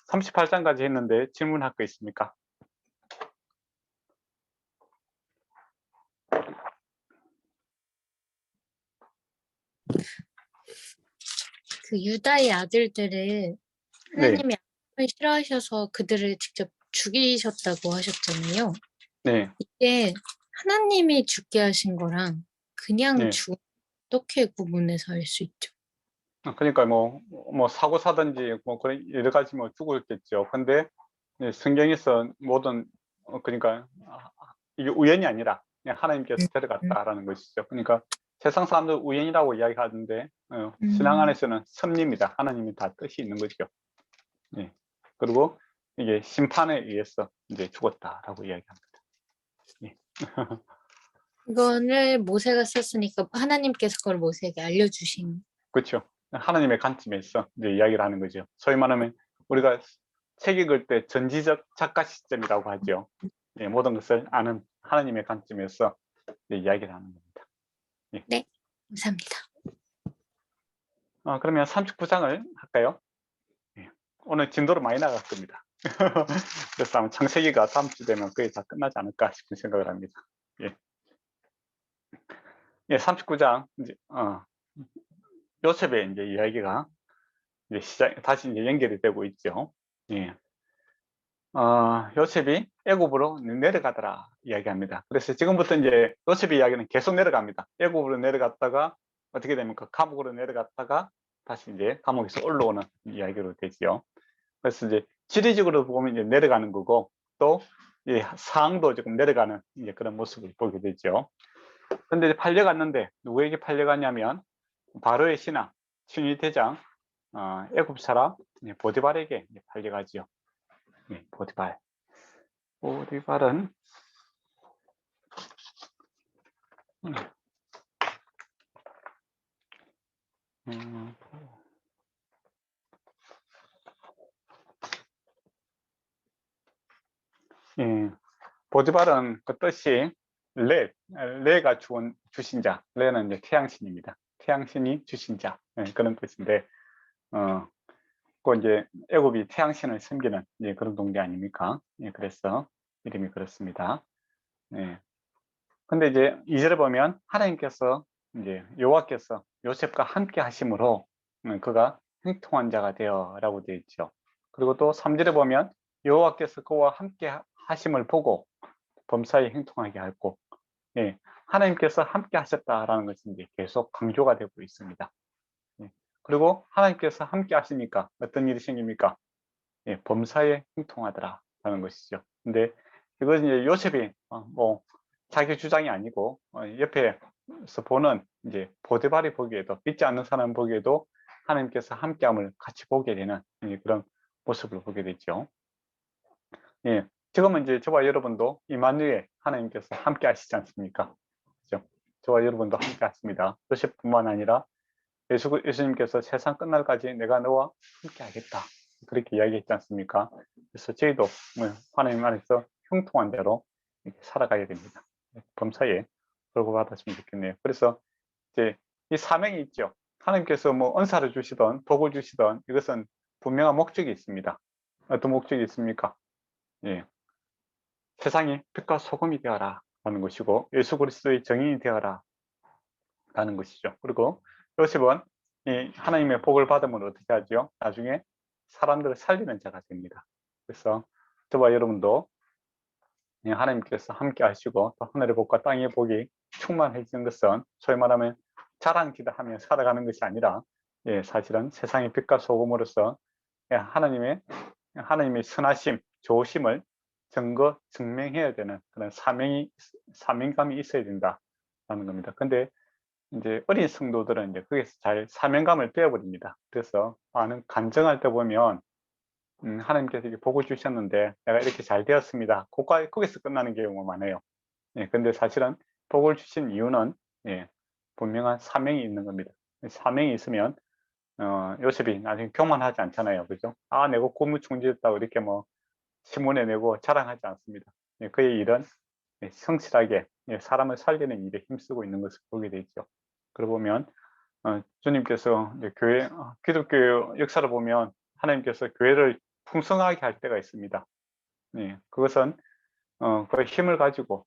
38장까지 했는데 질문할 거 있습니까? 그 유다의 아들들을 네. 하나님이 싫어하셔서 그들을 직접 죽이셨다고 하셨잖아요. 네, 이게 하나님이 죽게 하신 거랑 그냥 네. 죽 어떻게 구분해서 알 수 있죠? 그러니까 뭐 사고 사든지 뭐 그런 여러 가지 뭐 죽었겠죠. 근데 성경에서 모든 그러니까 이게 우연이 아니라 그냥 하나님께서 음. 음. 데려갔다라는 것이죠. 그러니까 세상 사람들 우연이라고 이야기하는데 신앙 음. 안에서는 섭리입니다. 하나님이 다 뜻이 있는 거죠. 예. 그리고 이게 심판에 의해서 이제 죽었다라고 이야기합니다. 예. 이거를 모세가 썼으니까 하나님께서 그걸 모세에게 알려주신. 그렇죠. 하나님의 관점에서 이제 이야기를 하는 거죠. 소위 말하면 우리가 책 읽을 때 전지적 작가 시점이라고 하죠. 예, 모든 것을 아는 하나님의 관점에서 이제 이야기를 하는 겁니다. 예. 네. 감사합니다. 그러면 39장을 할까요? 예. 오늘 진도를 많이 나갈 겁니다. 그래서 아마 창세기가 다음 주 되면 거의 다 끝나지 않을까 싶은 생각을 합니다. 예. 예, 39장 이제 요셉의 이제 이야기가 이제 다시 이제 연결이 되고 있죠. 예. 요셉이 애굽으로 내려가더라 이야기합니다. 그래서 지금부터 이제 요셉의 이야기는 계속 내려갑니다. 애굽으로 내려갔다가 어떻게 됩니까? 감옥으로 내려갔다가 다시 이제 감옥에서 올라오는 이야기로 되지요. 그래서 이제 지리적으로 보면 이제 내려가는 거고 또 상황도 조금 내려가는 이제 그런 모습을 보게 되죠. 근데 이제 팔려갔는데 누구에게 팔려갔냐면 바로의 신하 신위 대장 애굽 사람 보디발에게 팔려가지요. 보디발. 보디발은 음, 예, 보디발은 그 뜻이 레가 주신 자, 레는 이제 태양신입니다. 태양신이 주신 자 그런 뜻인데 그 이제 애굽이 태양신을 섬기는 그런 동네 아닙니까? 그래서 이름이 그렇습니다. 예. 근데 이제 2절에 보면 하나님께서 이제 여호와께서 요셉과 함께 하심으로 그가 형통한 자가 되어라고 되어 있죠. 그리고 또 3절에 보면 여호와께서 그와 함께 하심을 보고 범사에 형통하게 하고 하나님께서 함께 하셨다라는 것이 이제 계속 강조가 되고 있습니다. 그리고 하나님께서 함께 하시니까 어떤 일이 생깁니까? 범사에 형통하더라라는 것이죠. 근데 이것은 이제 요셉이 뭐 자기 주장이 아니고 옆에서 보는 이제 보디발이 보기에도 믿지 않는 사람 보기에도 하나님께서 함께함을 같이 보게 되는 그런 모습을 보게 되죠. 예, 지금은 이제 저와 여러분도 임마누엘 하나님께서 함께 하시지 않습니까? 그죠? 저와 여러분도 함께 하십니다. 요셉뿐만 아니라 예수님께서 세상 끝날까지 내가 너와 함께 하겠다. 그렇게 이야기했지 않습니까? 그래서 저희도 하나님 안에서 형통한 대로 이렇게 살아가야 됩니다. 범사에 벌고 받았으면 좋겠네요. 그래서 이제 이 사명이 있죠. 하나님께서 뭐 은사를 주시던 복을 주시던 이것은 분명한 목적이 있습니다. 어떤 목적이 있습니까? 예. 세상이 빛과 소금이 되어라 라는 것이고 예수 그리스도의 정인이 되어라 라는 것이죠. 그리고 요셉은 이 하나님의 복을 받으면 어떻게 하죠? 나중에 사람들을 살리는 자가 됩니다. 그래서 저와 여러분도 하나님께서 함께 하시고 또 하늘의 복과 땅의 복이 충만해지는 것은 소위 말하면 자랑기도하며 살아가는 것이 아니라 사실은 세상의 빛과 소금으로서 하나님의 선하심, 좋으심을 증명해야 되는 그런 사명감이 있어야 된다라는 겁니다. 근데 이제 어린 성도들은 이제 거기서 잘 사명감을 빼어버립니다. 그래서 많은 간증할 때 보면 하나님께서 이렇게 복을 주셨는데 내가 이렇게 잘 되었습니다. 거기서 끝나는 경우가 많아요. 근데 사실은 복을 주신 이유는 분명한 사명이 있는 겁니다. 사명이 있으면 요셉이 나중에 교만하지 않잖아요. 그죠? 내가 고무충지였다고 이렇게 뭐 신문에 내고 자랑하지 않습니다. 그의 일은 성실하게 사람을 살리는 일에 힘쓰고 있는 것을 보게 되죠. 그러고 보면 주님께서 이제 기독교 역사를 보면 하나님께서 교회를 풍성하게 할 때가 있습니다. 그것은 그 힘을 가지고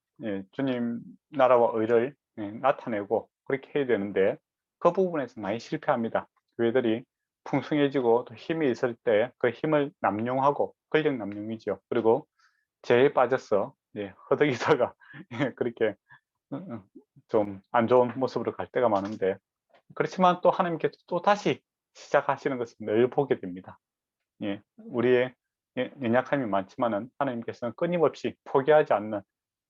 주님 나라와 의를 나타내고 그렇게 해야 되는데 그 부분에서 많이 실패합니다. 교회들이 풍성해지고 또 힘이 있을 때 그 힘을 남용하고 권력 남용이죠. 그리고 죄에 빠져서 허덕이다가 그렇게 좀 안 좋은 모습으로 갈 때가 많은데, 그렇지만 또 하나님께서 또 다시 시작하시는 것을 늘 보게 됩니다. 우리의 연약함이 많지만은 하나님께서는 끊임없이 포기하지 않는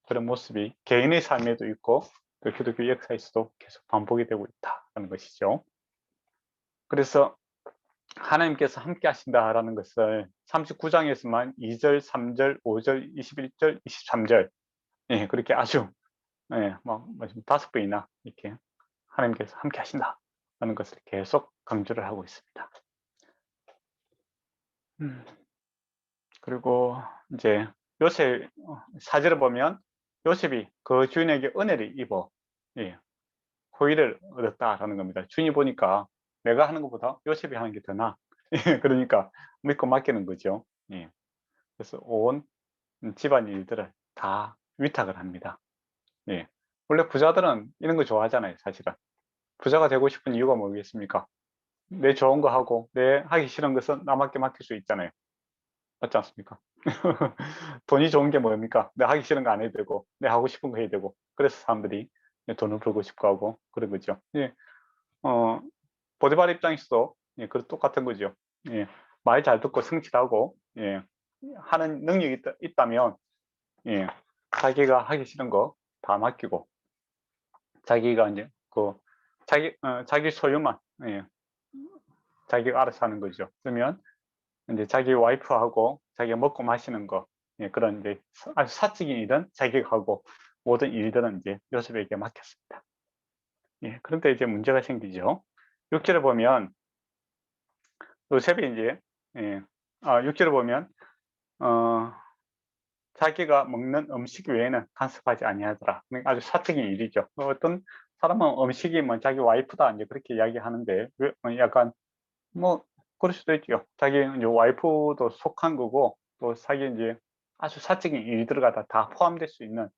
그런 모습이 개인의 삶에도 있고 또 기독교 역사에서도 계속 반복이 되고 있다는 것이죠. 그래서 하나님께서 함께 하신다라는 것을 39장에서만 2절, 3절, 5절, 21절, 23절 그렇게 아주 뭐 5번이나 이렇게 하나님께서 함께 하신다라는 것을 계속 강조를 하고 있습니다. 그리고 이제 요셉 4절을 보면 요셉이 그 주인에게 은혜를 입어 호의를 얻었다라는 겁니다. 주인이 보니까 내가 하는 것보다 요셉이 하는 게 더 나아. 그러니까 믿고 맡기는 거죠. 그래서 온 집안 일들을 다 위탁을 합니다. 원래 부자들은 이런 거 좋아하잖아요, 사실은. 부자가 되고 싶은 이유가 뭐겠습니까? 내 좋은 거 하고 내 하기 싫은 것은 남에게 맡길 수 있잖아요. 맞지 않습니까? 돈이 좋은 게 뭡니까? 내 하기 싫은 거 안 해도 되고 내 하고 싶은 거 해야 되고, 그래서 사람들이 돈을 벌고 싶고 하고 그런 거죠. 보디발 입장에서도 그 똑같은 거죠. 말 잘 듣고 성실하고 하는 능력이 있다면 자기가 하기 싫은 거 다 맡기고 자기가 이제 자기 소유만 자기가 알아서 하는 거죠. 그러면 이제 자기 와이프하고 자기가 먹고 마시는 거 그런 이제 아주 사적인 일은 자기가 하고 모든 일들은 이제 요셉에게 맡겼습니다. 그런데 이제 문제가 생기죠. 6절에 보면 요셉이 이제 6절에 보면 자기가 먹는 음식 외에는 간섭하지 아니하더라. 아주 사적인 일이죠. 어떤 사람은 음식이 뭐 자기 와이프다 이제 그렇게 이야기하는데 약간 뭐 그럴 수도 있죠. 자기 이제 와이프도 속한 거고 또 자기 이제 아주 사적인 일이 들어가다 다 포함될 수 있는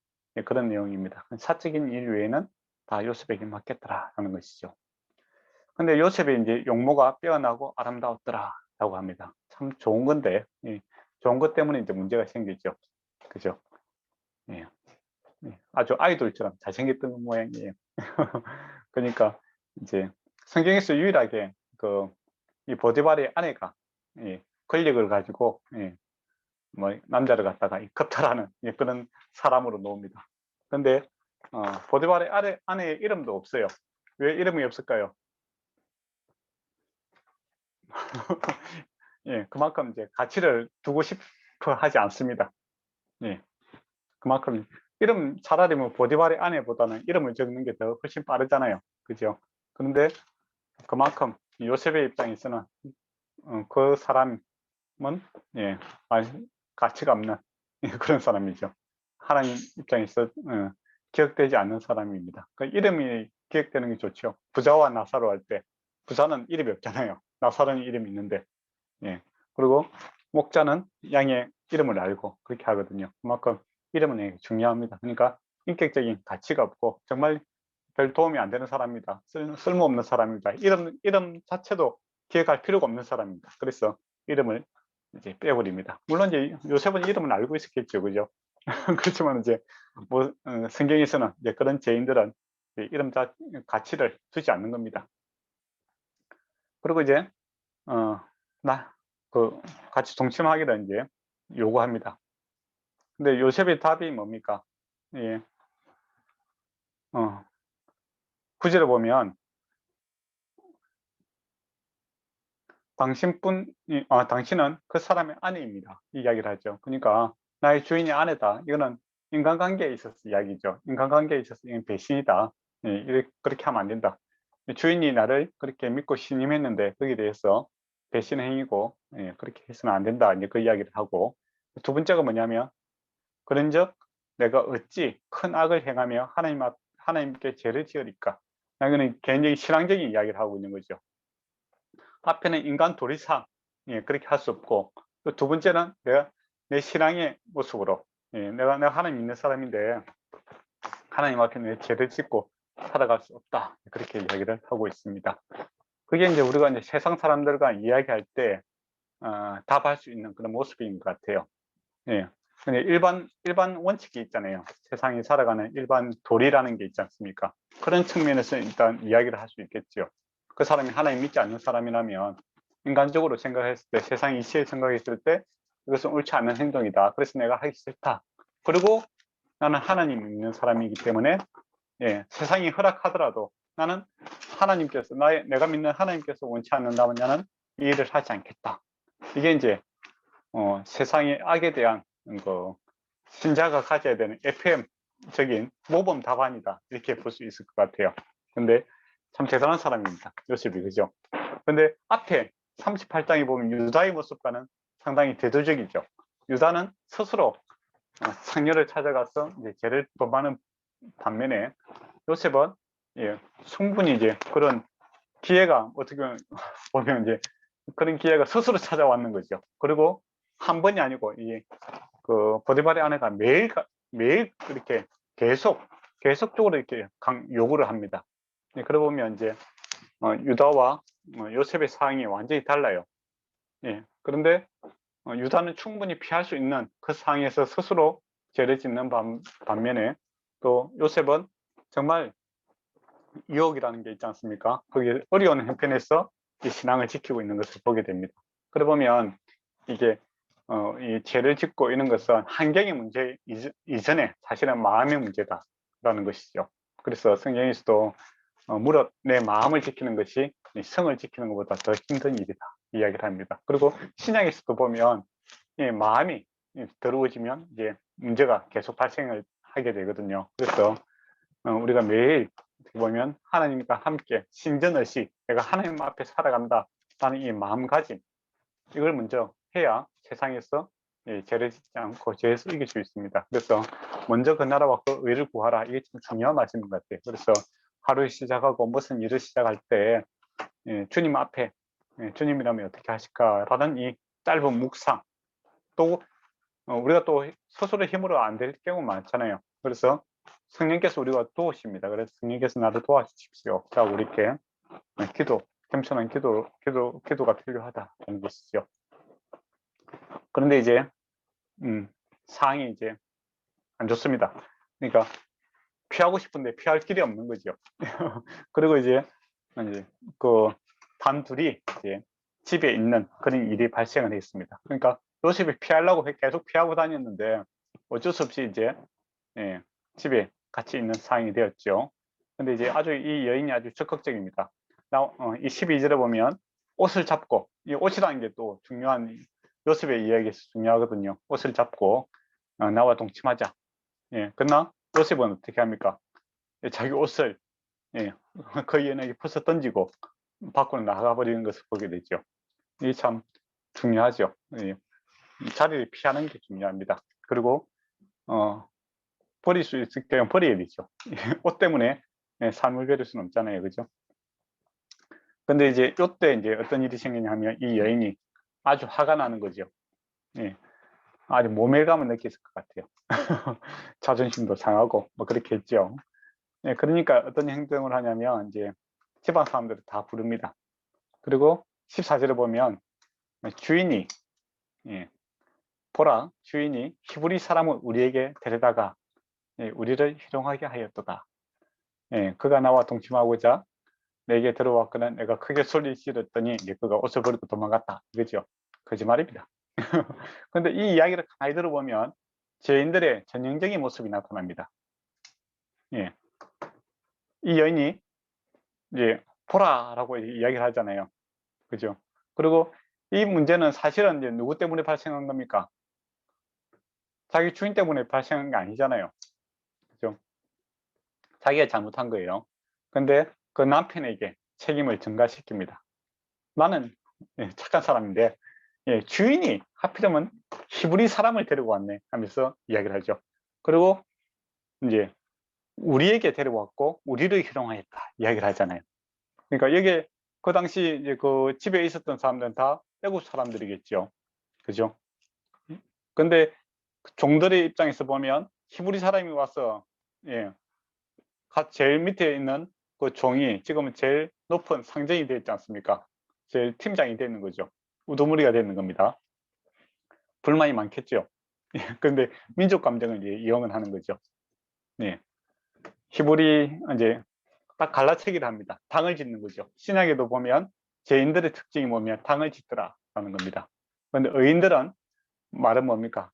그런 내용입니다. 사적인 일 외에는 다 요셉에게 맡겼더라라는 것이죠. 근데 요셉이 이제 용모가 빼어나고 아름다웠더라라고 합니다. 참 좋은 건데 좋은 것 때문에 이제 문제가 생기죠. 그죠? 아주 아이돌처럼 잘생겼던 모양이에요. 그러니까 이제 성경에서 유일하게 이 보디발의 아내가 권력을 가지고 뭐 남자를 갖다가 겁탈하는 그런 사람으로 놓습니다. 근데 보디발의 아내의 이름도 없어요. 왜 이름이 없을까요? 그만큼 이제 가치를 두고 싶어 하지 않습니다. 그만큼 차라리 뭐 보디발의 아내보다는 이름을 적는 게 더 훨씬 빠르잖아요. 그죠? 그런데 그만큼 요셉의 입장에서는 그 사람은 가치가 없는 그런 사람이죠. 하나님 입장에서 기억되지 않는 사람입니다. 그 이름이 기억되는 게 좋죠. 부자와 나사로 할 때 부자는 이름이 없잖아요. 나사로는 이름이 있는데 그리고 목자는 양의 이름을 알고 그렇게 하거든요. 그만큼 이름은 중요합니다. 그러니까 인격적인 가치가 없고 정말 별 도움이 안 되는 사람입니다. 쓸모없는 사람입니다. 이름 자체도 기억할 필요가 없는 사람입니다. 그래서 이름을 이제 빼버립니다. 물론 이제 요셉은 이름을 알고 있었겠죠, 그죠? 그렇지만 이제 뭐 성경에서는 이제 그런 죄인들은 이름 가치를 두지 않는 겁니다. 그리고 이제 같이 동침하기를 이제 요구합니다. 근데 요셉의 답이 뭡니까? 9절에 보면 당신은 그 사람의 아내입니다. 이 이야기를 하죠. 그러니까 나의 주인이 아내다. 이거는 인간관계에 있어서 이야기죠. 인간관계에 있어서 이건 배신이다. 그렇게 하면 안 된다. 주인이 나를 그렇게 믿고 신임했는데 거기에 대해서 배신 행위고 그렇게 해서는 안 된다. 이제 그 이야기를 하고, 두 번째가 뭐냐면 그런즉 내가 어찌 큰 악을 행하며 하나님께 죄를 지으리까. 이거는 개인적인 신앙적인 이야기를 하고 있는 거죠. 앞에는 인간 도리상 그렇게 할 수 없고, 또 두 번째는 내가 내 신앙의 모습으로 내가 하나님 믿는 사람인데 하나님 앞에 내 죄를 짓고 살아갈 수 없다. 그렇게 이야기를 하고 있습니다. 그게 이제 우리가 이제 세상 사람들과 이야기할 때 답할 수 있는 그런 모습인 것 같아요. 근데 일반 원칙이 있잖아요. 세상이 살아가는 일반 도리라는 게 있지 않습니까? 그런 측면에서 일단 이야기를 할 수 있겠죠. 그 사람이 하나님 믿지 않는 사람이라면 인간적으로 생각했을 때, 세상 이치에 생각했을 때 이것은 옳지 않은 행동이다. 그래서 내가 하기 싫다. 그리고 나는 하나님 믿는 사람이기 때문에 세상이 허락하더라도 나는 하나님께서 내가 믿는 하나님께서 원치 않는다면 나는 이 일을 하지 않겠다. 이게 이제 세상의 악에 대한 신자가 가져야 되는 FM적인 모범 답안이다. 이렇게 볼 수 있을 것 같아요. 근데 참 대단한 사람입니다. 요셉이, 그죠? 근데 앞에 38장에 보면 유다의 모습과는 상당히 대조적이죠. 유다는 스스로 상녀를 찾아가서 이제 죄를 범하는 반면에 요셉은 충분히 이제 그런 기회가 어떻게 보면 이제 그런 기회가 스스로 찾아왔는 거죠. 그리고 한 번이 아니고 그 보디발의 아내가 매일 이렇게 계속적으로 이렇게 요구를 합니다. 그러고 보면 이제 유다와 요셉의 상황이 완전히 달라요. 그런데 유다는 충분히 피할 수 있는 그 상황에서 스스로 죄를 짓는 반면에 또 요셉은 정말 유혹이라는 게 있지 않습니까? 거기에 어려운 형편에서 이 신앙을 지키고 있는 것을 보게 됩니다. 그러 보면 이게 이 죄를 짓고 이런 것은 환경의 문제 이전에 사실은 마음의 문제다라는 것이죠. 그래서 성경에서도 무릇 내 마음을 지키는 것이 성을 지키는 것보다 더 힘든 일이다 이야기를 합니다. 그리고 신약에서도 보면 마음이 더러워지면 이제 문제가 계속 발생을 하게 되거든요. 그래서 우리가 매일 보면 하나님과 함께 신전의식, 내가 하나님 앞에 살아간다 라는 이 마음가짐, 이걸 먼저 해야 세상에서 죄를 짓지 않고 죄에서 이길 수 있습니다. 그래서 먼저 그 나라와 그 의를 구하라, 이게 참 중요한 말씀인 것 같아요. 그래서 하루를 시작하고 무슨 일을 시작할 때 주님 앞에 주님이라면 어떻게 하실까라는 이 짧은 묵상, 또 우리가 또 스스로 힘으로 안 될 경우 많잖아요. 그래서 성령께서 우리가 도우십니다. 그래서 성령께서 나를 도와주십시오. 자, 우리 이렇게 겸손한 기도가 필요하다는 것이죠. 그런데 이제 상황이 이제 안 좋습니다. 그러니까 피하고 싶은데 피할 길이 없는 거죠. 그리고 이제 그 단둘이 이제 집에 있는 그런 일이 발생을 했습니다. 그러니까 요셉이 피하려고 계속 피하고 다녔는데 어쩔 수 없이 이제 집에 같이 있는 상황이 되었죠. 근데 이제 이 여인이 아주 적극적입니다. 이 12절에 보면 옷을 잡고, 이 옷이라는 게 또 중요한, 요셉의 이야기에서 중요하거든요. 옷을 잡고 나와 동침하자. 그러나 요셉은 어떻게 합니까? 자기 옷을 그 여인에게 벗어 던지고 밖으로 나가버리는 것을 보게 되죠. 이게 참 중요하죠. 자리를 피하는 게 중요합니다. 그리고 버릴 수 있을 때는 버려야 되죠. 옷 때문에 삶을 버릴 수는 없잖아요. 그죠? 근데 이제 이때 이제 어떤 일이 생기냐 하면 이 여인이 아주 화가 나는 거죠. 아주 모멸감을 느꼈을 것 같아요. 자존심도 상하고 뭐 그렇게 했죠. 그러니까 어떤 행동을 하냐면 이제 집안 사람들을 다 부릅니다. 그리고 14절에 보면 주인이 보라, 주인이 히브리 사람을 우리에게 데려다가 우리를 희롱하게 하였도다. 그가 나와 동침하고자 내게 들어왔거든 내가 크게 소리 지르더니 그가 옷을 버리고 도망갔다. 이거죠. 거짓말입니다. 그런데 이 이야기를 가만히 들어보면 죄인들의 전형적인 모습이 나타납니다. 이 여인이 이제 보라라고 이야기를 하잖아요. 그죠? 그리고 이 문제는 사실은 이제 누구 때문에 발생한 겁니까? 자기 주인 때문에 발생한 게 아니잖아요. 그죠? 자기가 잘못한 거예요. 근데 그 남편에게 책임을 전가시킵니다. 나는 착한 사람인데 주인이 하필이면 히브리 사람을 데리고 왔네 하면서 이야기를 하죠. 그리고 이제 우리에게 데려왔고 우리를 희롱하였다 이야기를 하잖아요. 그러니까 이게 그 당시 이제 그 집에 있었던 사람들은 다 애국 사람들이겠죠. 그죠? 근데 종들의 입장에서 보면 히브리 사람이 와서 제일 밑에 있는 그 종이 지금은 제일 높은 상전이 되어 있지 않습니까? 제일 팀장이 되는 거죠. 우두머리가 되는 겁니다. 불만이 많겠죠. 그런데 민족 감정을 이제 이용을 하는 거죠. 예. 히브리 이제 딱 갈라치기를 합니다. 당을 짓는 거죠. 신약에도 보면 죄인들의 특징이 뭐냐면 당을 짓더라라는 겁니다. 그런데 의인들은 말은 뭡니까?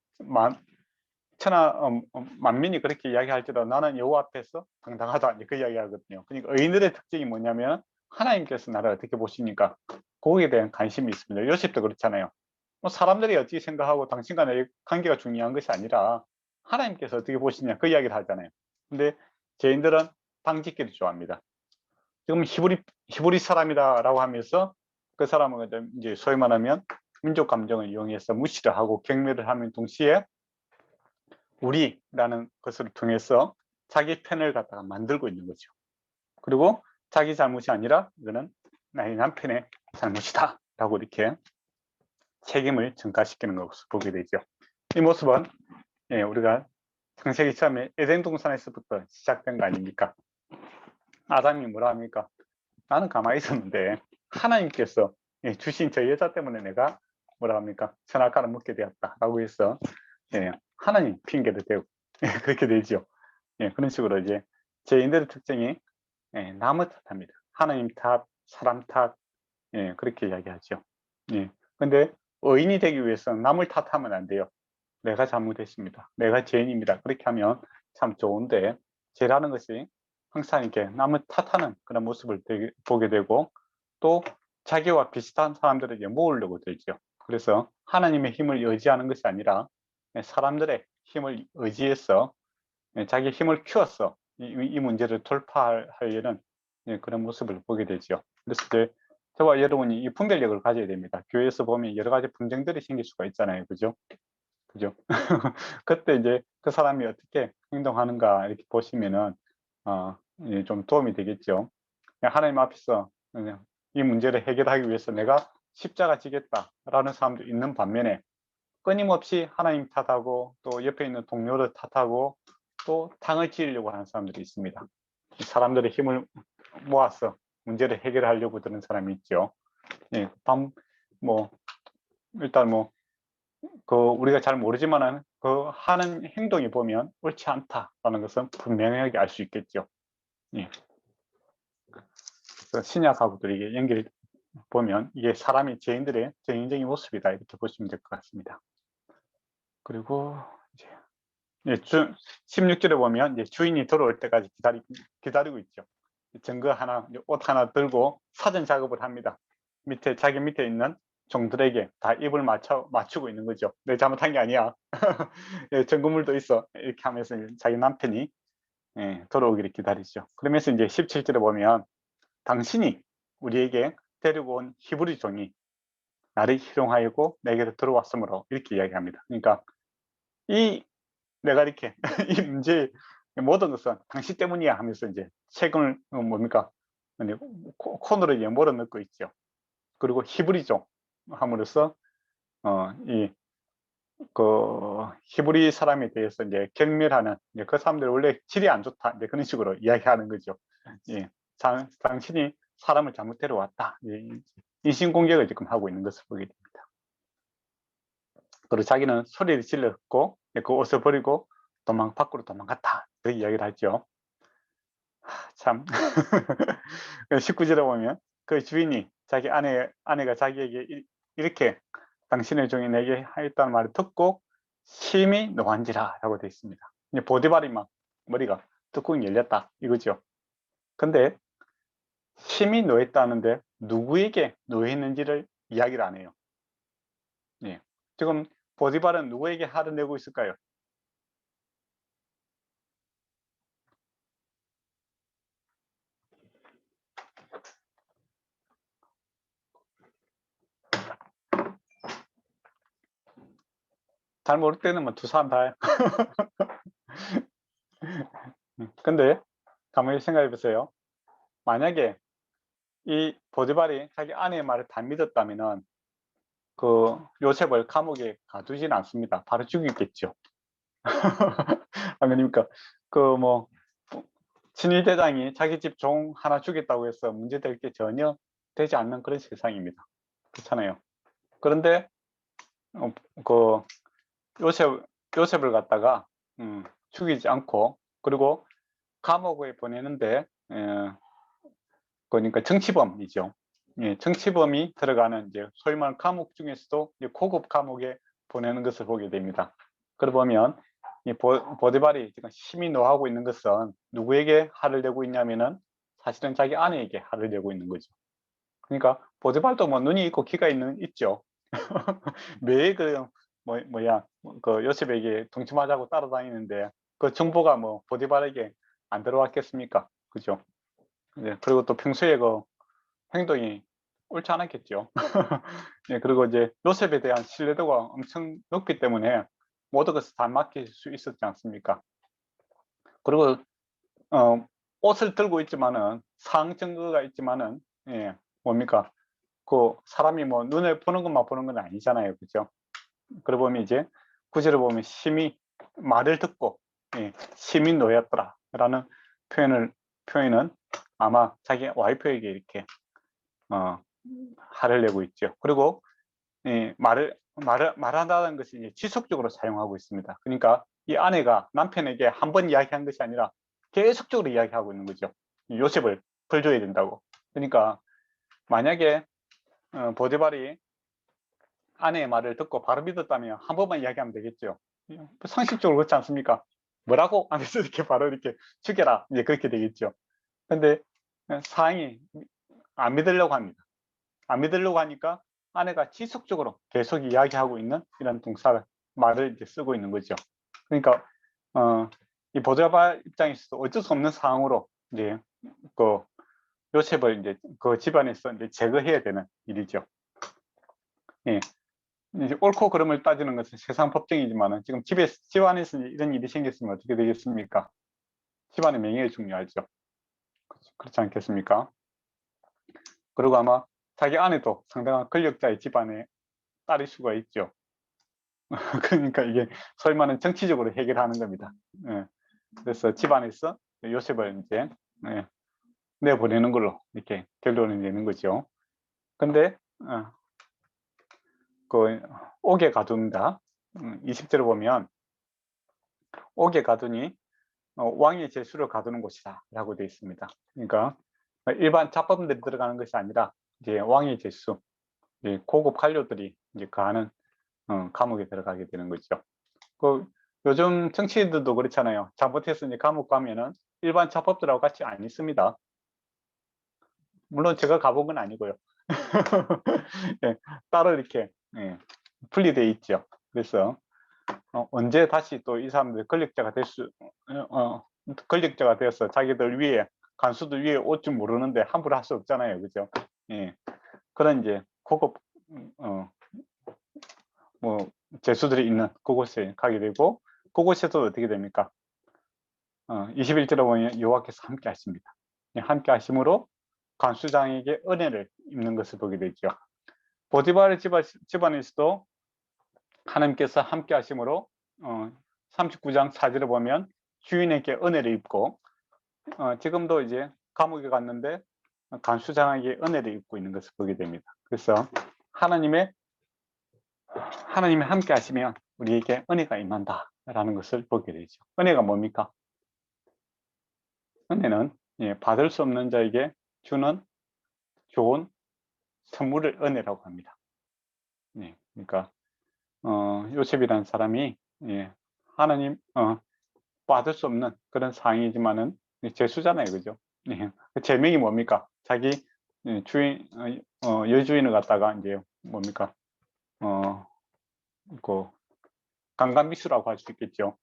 만민이 그렇게 이야기할지라도 나는 여호와 앞에서 당당하다, 이제 그 이야기하거든요. 그러니까 의인들의 특징이 뭐냐면 하나님께서 나를 어떻게 보십니까? 거기에 대한 관심이 있습니다. 요셉도 그렇잖아요. 뭐 사람들이 어떻게 생각하고 당신과 내 관계가 중요한 것이 아니라 하나님께서 어떻게 보시냐, 그 이야기를 하잖아요. 근데 죄인들은 당 짓기를 좋아합니다. 지금 히브리 사람이다라고 하면서 그 사람은 이제 소위 말하면 민족 감정을 이용해서 무시를 하고 경멸을 하면 동시에 우리라는 것을 통해서 자기 편을 갖다가 만들고 있는 거죠. 그리고 자기 잘못이 아니라 이거는 나의 남편의 잘못이다 라고 이렇게 책임을 전가시키는 것을 보게 되죠. 이 모습은 우리가 창세기 처음에 에덴 동산에서부터 시작된 거 아닙니까? 아담이 뭐라 합니까? 나는 가만히 있었는데 하나님께서 주신 저 여자 때문에 내가 뭐라 합니까? 선악과를 먹게 되었다 라고 해서 하나님 핑계를 대고 그렇게 되죠. 그런 식으로 이제 죄인들의 특징이 남의 탓합니다. 하나님 탓, 사람 탓, 그렇게 이야기하죠. 근데 의인이 되기 위해서는 남을 탓하면 안 돼요. 내가 잘못했습니다. 내가 죄인입니다. 그렇게 하면 참 좋은데, 죄라는 것이 항상 이렇게 남을 탓하는 그런 모습을 보게 되고, 또 자기와 비슷한 사람들에게 모으려고 들죠. 그래서 하나님의 힘을 의지하는 것이 아니라 사람들의 힘을 의지해서 자기 힘을 키워서 이 문제를 돌파하려는 그런 모습을 보게 되죠. 그래서 이제 저와 여러분이 이 분별력을 가져야 됩니다. 교회에서 보면 여러 가지 분쟁들이 생길 수가 있잖아요. 그죠? 그죠? 그때 이제 그 사람이 어떻게 행동하는가 이렇게 보시면은 좀 도움이 되겠죠. 하나님 앞에서 그냥 이 문제를 해결하기 위해서 내가 십자가 지겠다라는 사람도 있는 반면에 끊임없이 하나님 탓하고 또 옆에 있는 동료를 탓하고 또 당을 지으려고 하는 사람들이 있습니다. 사람들의 힘을 모아서 문제를 해결하려고 드는 사람이 있죠. 일단 우리가 잘 모르지만은 그 하는 행동이 보면 옳지 않다라는 것은 분명하게 알 수 있겠죠. 신약하고도 이게 연결 보면 이게 사람이 죄인들의 정인적인 모습이다 이렇게 보시면 될 것 같습니다. 그리고 이제 16절에 보면 이제 주인이 들어올 때까지 기다리고 있죠. 증거 하나, 옷 하나 들고 사전 작업을 합니다. 자기 밑에 있는 종들에게 다 입을 맞추고 있는 거죠. 내 잘못한 게 아니야. 증거물도 있어. 이렇게 하면서 자기 남편이 돌아오기를 기다리죠. 그러면서 이제 17절에 보면 당신이 우리에게 데리고 온 히브리 종이 나를 희롱하였고 내게로 들어왔으므로 이렇게 이야기합니다. 그러니까 내가 이렇게 이 문제 모든 것은 당신 때문이야 하면서 이제 책을 뭡니까 코너로 이제 몰아넣고 있죠. 그리고 히브리종 함으로써 히브리 사람에 대해서 이제 경멸하는 그 사람들 원래 질이 안 좋다 이제 그런 식으로 이야기하는 거죠. 당신이 사람을 잘못 데려왔다. 인신공격을 지금 하고 있는 것을 보게 됩니다. 그리고 자기는 소리를 질렀고 그 옷을 버리고 밖으로 도망갔다. 그 이야기를 하죠. 참 19절에 보면 그 주인이 자기 아내가 자기에게 이렇게 당신의 종이 내게 하였다는 말을 듣고 심히 노한지라 라고 되어 있습니다. 보디발이 막 머리가 뚜껑이 열렸다 이거죠. 근데 심히 노했다는데 누구에게 노했는지를 이야기를 안 해요. 지금 보디발은 누구에게 화를 내고 있을까요? 잘 모를 때는 뭐 두 사람 다예요. 근데 가만히 생각해 보세요. 만약에 이 보디발이 자기 아내의 말을 다 믿었다면은 그 요셉을 감옥에 가두진 않습니다. 바로 죽이겠죠. 아닙니까? 친위대장이 자기 집 종 하나 죽였다고 해서 문제될 게 전혀 되지 않는 그런 세상입니다. 그렇잖아요. 그런데 그 요셉 요셉을 갖다가 죽이지 않고, 그리고 감옥에 보내는데 그러니까 정치범이죠. 예, 정치범이 들어가는 이제 소위 말하는 감옥 중에서도 이제 고급 감옥에 보내는 것을 보게 됩니다. 그러고 보면 이 보디발이 지금 심히 노하고 있는 것은 누구에게 화를 내고 있냐면은 사실은 자기 아내에게 화를 내고 있는 거죠. 그러니까 보디발도 뭐 눈이 있고 귀가 있죠. 매일 그 요셉에게 동침하자고 따라다니는데 그 정보가 뭐 보디발에게 안 들어왔겠습니까? 그죠? 네, 그리고 또 평소에 그 행동이 옳지 않았겠죠. 예, 그리고 이제 요셉에 대한 신뢰도가 엄청 높기 때문에 모든 것을 다 맡길 수 있었지 않습니까? 그리고 옷을 들고 있지만은 상 증거가 있지만은 예, 뭡니까? 그 사람이 뭐 눈에 보는 것만 보는 건 아니잖아요, 그죠? 그러고 보면 이제 구절을 보면 심히 말을 듣고 예, 심히 노였더라라는 표현은 아마 자기 와이프에게 이렇게 화를 내고 있죠. 그리고 말한다는 것이 이제 지속적으로 사용하고 있습니다. 그러니까 이 아내가 남편에게 한 번 이야기한 것이 아니라 계속적으로 이야기하고 있는 거죠. 요셉을 벌줘야 된다고. 그러니까 만약에 보디발이 아내의 말을 듣고 바로 믿었다면 한 번만 이야기하면 되겠죠. 상식적으로 그렇지 않습니까? 뭐라고 하면서 이렇게 바로 이렇게 죽여라, 이제 그렇게 되겠죠. 근데 상황이 안 믿으려고 합니다. 안 믿으려고 하니까 아내가 지속적으로 계속 이야기하고 있는 이런 말을 이제 쓰고 있는 거죠. 그러니까 이 보디발 입장에서도 어쩔 수 없는 상황으로 이제 그 요셉을 이제 그 집안에서 이제 제거해야 되는 일이죠. 예. 이제 옳고 그름을 따지는 것은 세상 법정이지만은 지금 집안에서 이런 일이 생겼으면 어떻게 되겠습니까? 집안의 명예가 중요하죠. 그렇지 않겠습니까? 그리고 아마 자기 아내도 상당한 권력자의 집안의 딸일 수가 있죠. 그러니까 이게 소위 말하는 정치적으로 해결하는 겁니다. 예. 그래서 집안에서 요셉을 이제 예, 내보내는 걸로 이렇게 결론을 내는 거죠. 근데 그 옥에 가둔다. 20절을 보면 옥에 가두니 왕의 제수를 가두는 곳이다 라고 되어 있습니다. 그러니까 일반 잡범들이 들어가는 것이 아니라 이제 왕의 제수, 이제 고급 관료들이 이제 가는 감옥에 들어가게 되는 거죠. 그 요즘 정치인들도 그렇잖아요. 잘못해서 이제 감옥 가면은 일반 잡범들하고 같이 안 있습니다. 물론 제가 가본 건 아니고요. 예, 따로 이렇게 예, 분리되어 있죠. 그래서 언제 다시 또 이 사람들이 권력자가 되어서 자기들 위에 간수들 위에 올 줄 모르는데 함부로 할 수 없잖아요, 그죠? 예, 그런 이제 고급 뭐 제수들이 있는 그곳에 가게 되고, 그곳에서 어떻게 됩니까? 21절에 보면 여호와께서 함께 하십니다. 함께 하심으로 간수장에게 은혜를 입는 것을 보게 되죠. 보디발 집안에서도 하나님께서 함께 하심으로 39장 4절에 보면 주인에게 은혜를 입고 지금도 이제 감옥에 갔는데 간수장에게 은혜를 입고 있는 것을 보게 됩니다. 그래서 하나님의 함께 하시면 우리에게 은혜가 임한다 라는 것을 보게 되죠. 은혜가 뭡니까? 은혜는 받을 수 없는 자에게 주는 좋은 선물을 은혜라고 합니다. 그러니까 요셉이라는 사람이 하나님 받을 수 없는 그런 상황이지만은 제수잖아요, 그죠? 그 제명이 뭡니까? 자기 주인 여주인을 갖다가 이제 뭡니까? 그 강간미수라고 할 수 있겠죠.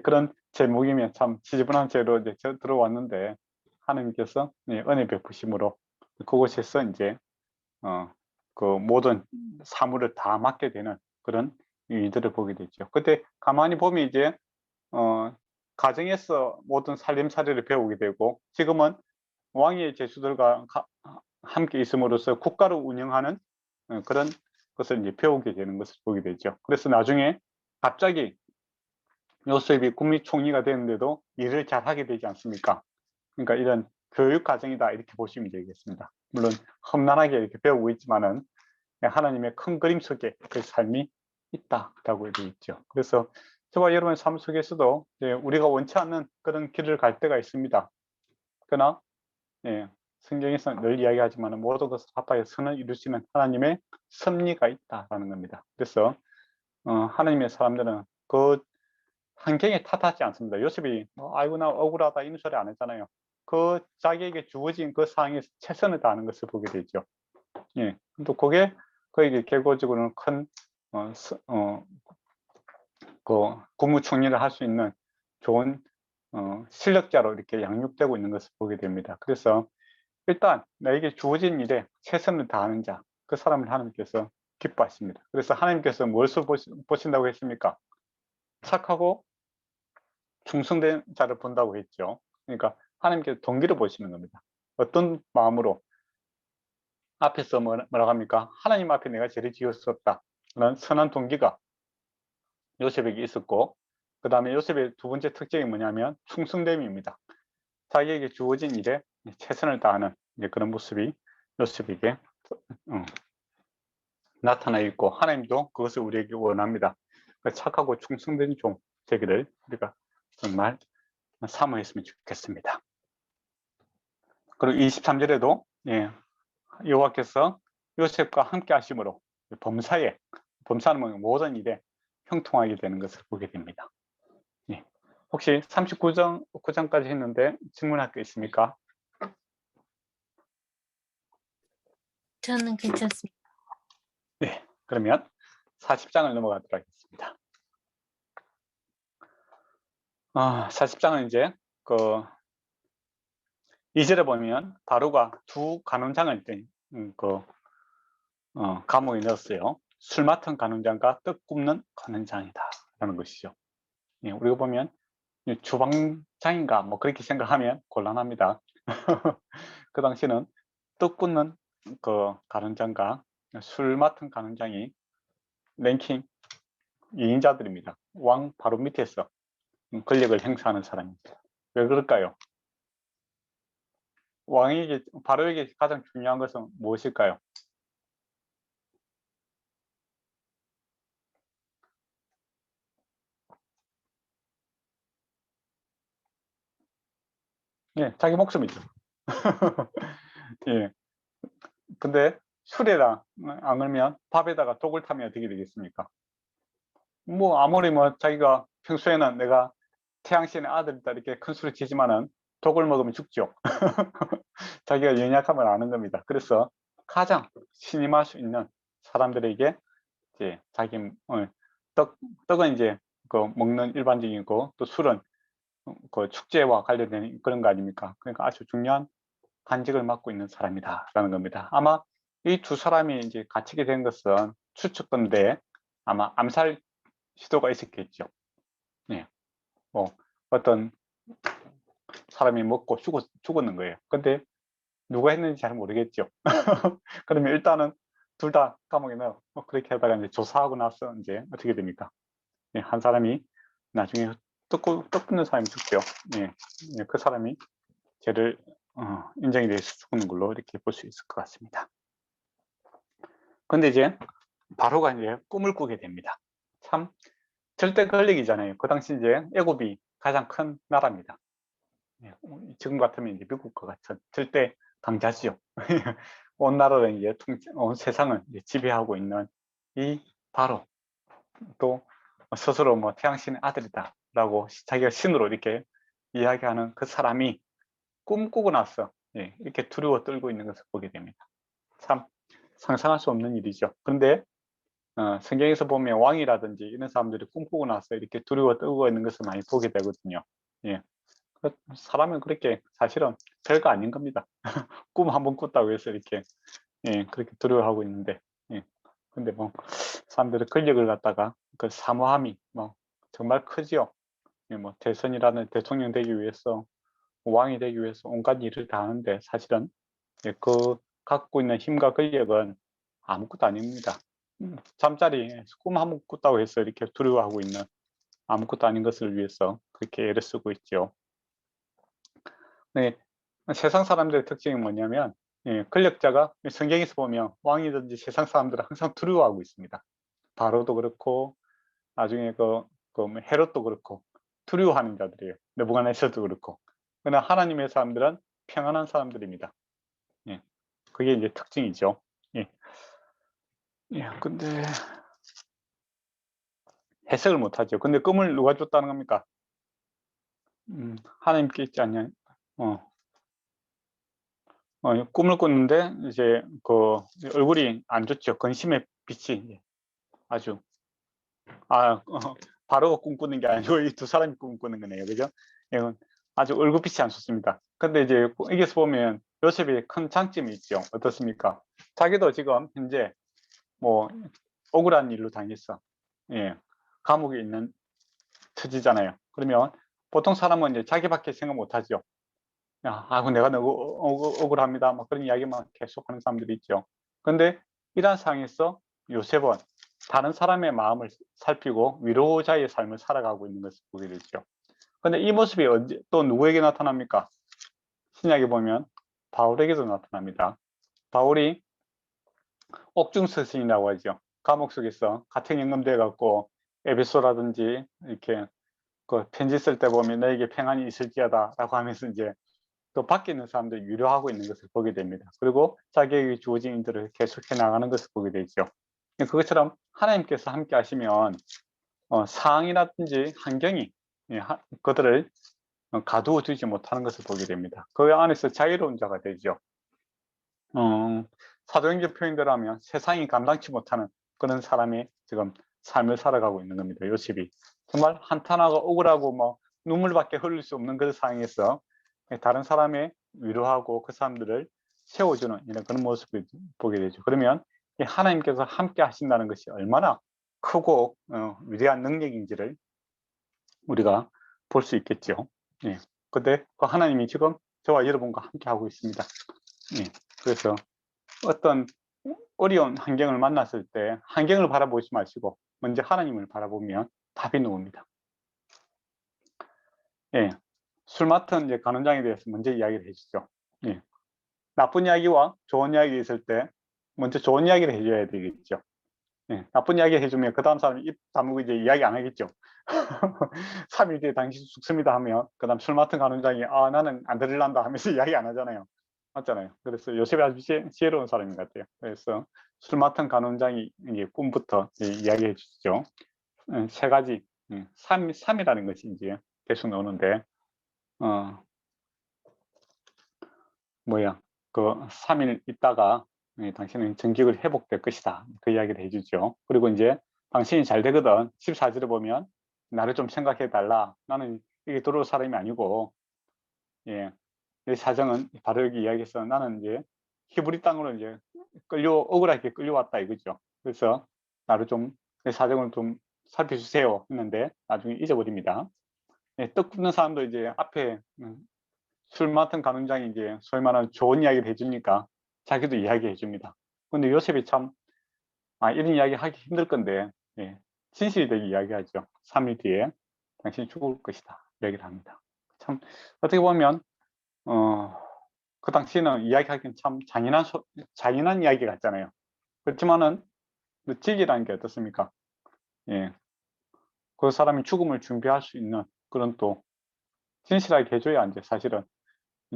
그런 제목이면 참 지저분한 죄로 이제 들어왔는데 하나님께서 은혜 베푸심으로 그곳에서 이제 그 모든 사물을 다 맡게 되는 그런 일들을 보게 되죠. 그때 가만히 보면 이제 가정에서 모든 살림살이를 배우게 되고, 지금은 왕의 제수들과 함께 있음으로써 국가를 운영하는 그런 것을 이제 배우게 되는 것을 보게 되죠. 그래서 나중에 갑자기 요셉이 국무총리가 되는데도 일을 잘 하게 되지 않습니까? 그러니까 이런 교육 과정이다 이렇게 보시면 되겠습니다. 물론 험난하게 이렇게 배우고 있지만은 하나님의 큰 그림 속에 그 삶이 있다라고 되어 있죠. 그래서 저와 여러분의 삶 속에서도 우리가 원치 않는 그런 길을 갈 때가 있습니다. 그러나 성경에서 늘 이야기하지만 모든 것을 합하여 선을 이루시는 하나님의 섭리가 있다라는 겁니다. 그래서 하나님의 사람들은 그 환경에 탓하지 않습니다. 요셉이 아이고 나 억울하다 이런 소리 안 했잖아요. 그 자기에게 주어진 그 상황에서 최선을 다하는 것을 보게 되죠. 또 그게 그에게 결과적으로는 큰 그 국무총리를 할 수 있는 좋은 실력자로 이렇게 양육되고 있는 것을 보게 됩니다. 그래서 일단 나에게 주어진 일에 최선을 다하는 자, 그 사람을 하나님께서 기뻐하십니다. 그래서 하나님께서 무엇을 보신다고 했습니까? 착하고 충성된 자를 본다고 했죠. 그러니까 하나님께서 동기를 보시는 겁니다. 어떤 마음으로 앞에서 뭐라고 합니까? 하나님 앞에 내가 죄를 지을 수 없다. 그런 선한 동기가 요셉에게 있었고, 그 다음에 요셉의 두 번째 특징이 뭐냐면 충성됨입니다. 자기에게 주어진 일에 최선을 다하는 그런 모습이 요셉에게 나타나 있고, 하나님도 그것을 우리에게 원합니다. 착하고 충성된 종 되기를 우리가 정말 사모했으면 좋겠습니다. 그리고 23절에도 여호와께서 요셉과 함께 하심으로 범사는 모든 일에 형통하게 되는 것을 보게 됩니다. 혹시 39장까지 했는데 질문할 게 있습니까? 저는 괜찮습니다. 네, 그러면 40장을 넘어가도록 하겠습니다. 40장은 이제 그 2절에 보면 바로가 두 간원장을 감옥에 넣었어요. 술 맡은 간원장과 떡 굽는 간원장이다 라는 것이죠. 우리가 보면 주방장인가 뭐 그렇게 생각하면 곤란합니다. 그 당시는 떡 굽는 그 간원장과 술 맡은 간원장이 랭킹 2인자들입니다. 왕 바로 밑에서 권력을 행사하는 사람입니다. 왜 그럴까요? 왕에게, 바로에게 가장 중요한 것은 무엇일까요? 자기 목숨이죠. 예. 근데 술에다 안 걸면 밥에다가 독을 타면 어떻게 되겠습니까? 뭐 아무리 뭐 자기가 평소에는 내가 태양신의 아들이다 이렇게 큰 소리 치지만은 독을 먹으면 죽죠. 자기가 연약함을 아는 겁니다. 그래서 가장 신임할 수 있는 사람들에게 이제 자기 떡은 이제 그 먹는 일반적이고 또 술은 그 축제와 관련된 그런 거 아닙니까? 그러니까 아주 중요한 간직을 맡고 있는 사람이다라는 겁니다. 아마 이 두 사람이 이제 갇히게 된 것은 추측건데 아마 암살 시도가 있었겠죠. 뭐 어떤 사람이 먹고 죽었는 거예요. 근데 누가 했는지 잘 모르겠죠. 그러면 일단은 둘 다 감옥에 넣어. 그렇게 하다가 이제 조사하고 나서 이제 어떻게 됩니까? 한 사람이 나중에 떡 굽는 사람이 죽죠. 그 사람이 죄를 인정이 돼서 죽는 걸로 이렇게 볼 수 있을 것 같습니다. 근데 이제 바로가 이제 꿈을 꾸게 됩니다. 참 절대 권력이잖아요. 그 당시 이제 애굽이 가장 큰 나라입니다. 지금 같으면 이제 미국과 같은 절대 강자지요. 온 나라를 이제 온 세상을 이제 지배하고 있는 이 바로 또 스스로 뭐 태양신의 아들이다라고 자기가 신으로 이렇게 이야기하는 그 사람이 꿈꾸고 나서 이렇게 두려워 떨고 있는 것을 보게 됩니다. 참 상상할 수 없는 일이죠. 그런데 성경에서 보면 왕이라든지 이런 사람들이 꿈꾸고 나서 이렇게 두려워 떨고 있는 것을 많이 보게 되거든요. 사람은 그렇게 사실은 별거 아닌 겁니다. 꿈 한번 꿨다고 해서 이렇게 그렇게 두려워하고 있는데 근데 뭐 사람들이 권력을 갖다가 그 사모함이 뭐 정말 크지요. 뭐 대선이라는 대통령 되기 위해서 왕이 되기 위해서 온갖 일을 다 하는데 사실은 그 갖고 있는 힘과 권력은 아무것도 아닙니다. 잠자리 꿈 한번 꿨다고 해서 이렇게 두려워하고 있는 아무것도 아닌 것을 위해서 그렇게 애를 쓰고 있죠. 세상 사람들의 특징이 뭐냐면 권력자가 성경에서 보면 왕이든지 세상 사람들은 항상 두려워하고 있습니다. 바로도 그렇고 나중에 뭐 헤롯도 그렇고 두려워하는 자들이에요. 느부갓네살도 그렇고. 그러나 하나님의 사람들은 평안한 사람들입니다. 예. 그게 이제 특징이죠. 예. 예. 근데 해석을 못 하죠. 근데 꿈을 누가 줬다는 겁니까? 하나님께 있지 않냐? 어. 꿈을 꿨는데 이제 얼굴이 안 좋죠. 근심의 빛이 아주 바로 꿈꾸는 게 아니고 이 두 사람이 꿈꾸는 거네요. 그죠? 예, 아주 얼굴빛이 안 좋습니다. 근데 이제 여기서 보면 요셉이 큰 장점이 있죠. 어떻습니까? 자기도 지금 현재 뭐 억울한 일로 당했어. 예, 감옥에 있는 처지잖아요. 그러면 보통 사람은 이제 자기밖에 생각 못 하죠. 내가 너무 억울합니다. 막 그런 이야기만 계속 하는 사람들이 있죠. 근데 이러한 상황에서 요셉은 다른 사람의 마음을 살피고 위로자의 삶을 살아가고 있는 것을 보게 되죠. 근데 이 모습이 또 누구에게 나타납니까? 신약에 보면 바울에게도 나타납니다. 바울이 옥중스승이라고 하죠. 감옥 속에서 같은 연금돼 갖고 에베소라든지 이렇게 편지 쓸 때 보면 너에게 평안이 있을지어다라고 하면서 이제 또 밖에 있는 사람들 위로하고 있는 것을 보게 됩니다. 그리고 자기에게 주어진 일들을 계속해 나가는 것을 보게 되죠. 그것처럼 하나님께서 함께 하시면 상황이라든지 환경이 그들을 가두어 두지 못하는 것을 보게 됩니다. 그 안에서 자유로운 자가 되죠. 사도행전 표현대로 하면 세상이 감당치 못하는 그런 사람의 지금 삶을 살아가고 있는 겁니다. 요셉이 정말 한탄하고 억울하고 뭐 눈물밖에 흘릴 수 없는 그 상황에서 다른 사람의 위로하고 그 사람들을 세워주는 이런 그런 모습을 보게 되죠. 그러면 하나님께서 함께 하신다는 것이 얼마나 크고 위대한 능력인지를 우리가 볼 수 있겠죠. 예. 근데 그 하나님이 지금 저와 여러분과 함께 하고 있습니다. 예. 그래서 어떤 어려운 환경을 만났을 때 환경을 바라보지 마시고 먼저 하나님을 바라보면 답이 나옵니다. 예. 술 맡은 이제 간원장에 대해서 먼저 이야기를 해주죠. 예. 나쁜 이야기와 좋은 이야기 있을 때 먼저 좋은 이야기를 해줘야 되겠죠. 예. 나쁜 이야기 해주면 그 다음 사람이 입 다물고 이제 이야기 안 하겠죠. 3일 뒤에 당신 죽습니다 하면 그 다음 술 맡은 간원장이 나는 안 들을란다 하면서 이야기 안 하잖아요. 맞잖아요. 그래서 요셉이 아주 지혜로운 사람인 것 같아요. 그래서 술 맡은 간원장이 이제 꿈부터 이야기해 주시죠. 세 가지, 3이라는 것이 이제 계속 나오는데, 그 3일 있다가 당신은 정직을 회복될 것이다. 그 이야기를 해주죠. 그리고 이제 당신이 잘 되거든. 14절에 보면 나를 좀 생각해 달라. 나는 이게 들어올 사람이 아니고, 예, 내 사정은 바로 여기 이야기해서 나는 이제 히브리 땅으로 이제 억울하게 끌려왔다 이거죠. 그래서 나를 좀 내 사정을 좀 살펴주세요 했는데 나중에 잊어버립니다. 예, 떡 굽는 사람도 이제 앞에 술 맡은 간원장이 이제 소위 말하는 좋은 이야기를 해주니까 자기도 이야기해 줍니다. 근데 요셉이 참 이런 이야기 하기 힘들 건데 진실이 되게 이야기하죠. 3일 뒤에 당신이 죽을 것이다 이야기를 합니다. 참 어떻게 보면 그 당시에는 이야기하기는 참 잔인한 이야기 같잖아요. 그렇지만은 진리라는 게 어떻습니까? 예, 그 사람이 죽음을 준비할 수 있는 그런 또 진실하게 해줘야 이제 사실은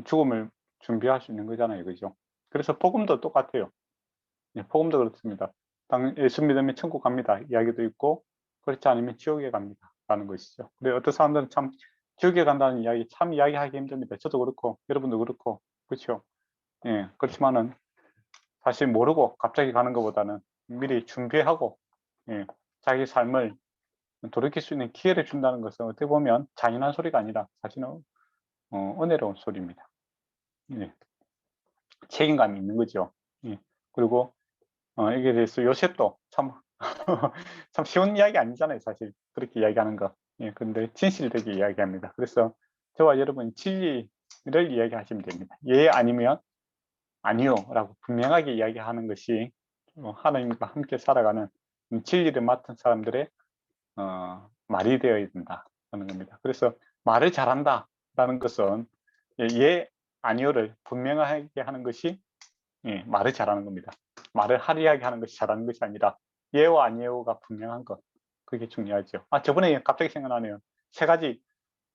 죽음을 준비할 수 있는 거잖아요, 그죠? 그래서 복음도 똑같아요. 예, 복음도 그렇습니다. 예수 믿으면 천국 갑니다. 이야기도 있고 그렇지 않으면 지옥에 갑니다. 라는 것이죠. 근데 어떤 사람들은 참 지옥에 간다는 이야기 참 이야기하기 힘듭니다. 저도 그렇고 여러분도 그렇고 그렇죠. 예, 그렇지만은 사실 모르고 갑자기 가는 것보다는 미리 준비하고 자기 삶을 돌이킬 수 있는 기회를 준다는 것은 어떻게 보면 잔인한 소리가 아니라 사실은 은혜로운 소리입니다. 예, 책임감이 있는 거죠. 예, 그리고 이게 대해서 요셉도 참, 참 쉬운 이야기 아니잖아요, 사실. 그렇게 이야기하는 거. 예, 근데 진실되게 이야기합니다. 그래서 저와 여러분 진리를 이야기하시면 됩니다. 예, 아니면 아니요 라고 분명하게 이야기하는 것이 하나님과 함께 살아가는 진리를 맡은 사람들의 말이 되어야 된다는 겁니다. 그래서 말을 잘한다 라는 것은 예, 아니요를 분명하게 하는 것이 말을 잘하는 겁니다. 말을 화려하게 하는 것이 잘하는 것이 아니라 예와 아니에요가 분명한 것. 그게 중요하죠. 아, 저번에 갑자기 생각나네요. 세 가지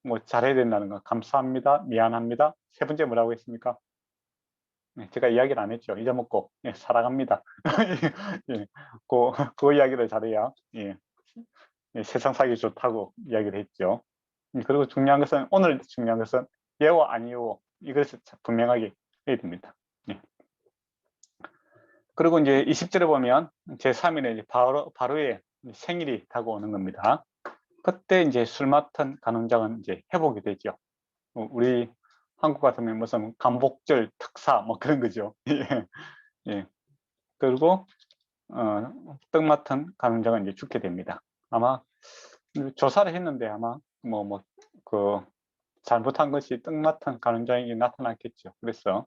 뭐 잘해야 된다는 거. 감사합니다. 미안합니다. 세 번째 뭐라고 했습니까? 네, 제가 이야기를 안 했죠. 잊어먹고. 예, 사랑합니다. 예, 그 이야기를 잘해야 예, 예, 세상 살기 좋다고 이야기를 했죠. 그리고 중요한 것은 오늘 중요한 것은 예와 아니요 이것을 분명하게 해야 됩니다. 예. 그리고 이제 20절에 보면 제3일에 이제 바로의 생일이 다가오는 겁니다. 그때 이제 술 맡은 간원장은 이제 회복이 되죠. 우리 한국 같으면 무슨 간복절 특사 뭐 그런 거죠. 예. 예. 그리고 떡 맡은 간원장은 이제 죽게 됩니다. 아마 조사를 했는데 아마 그 잘못한 것이 떡 맡은 간원장에게 나타났겠죠. 그래서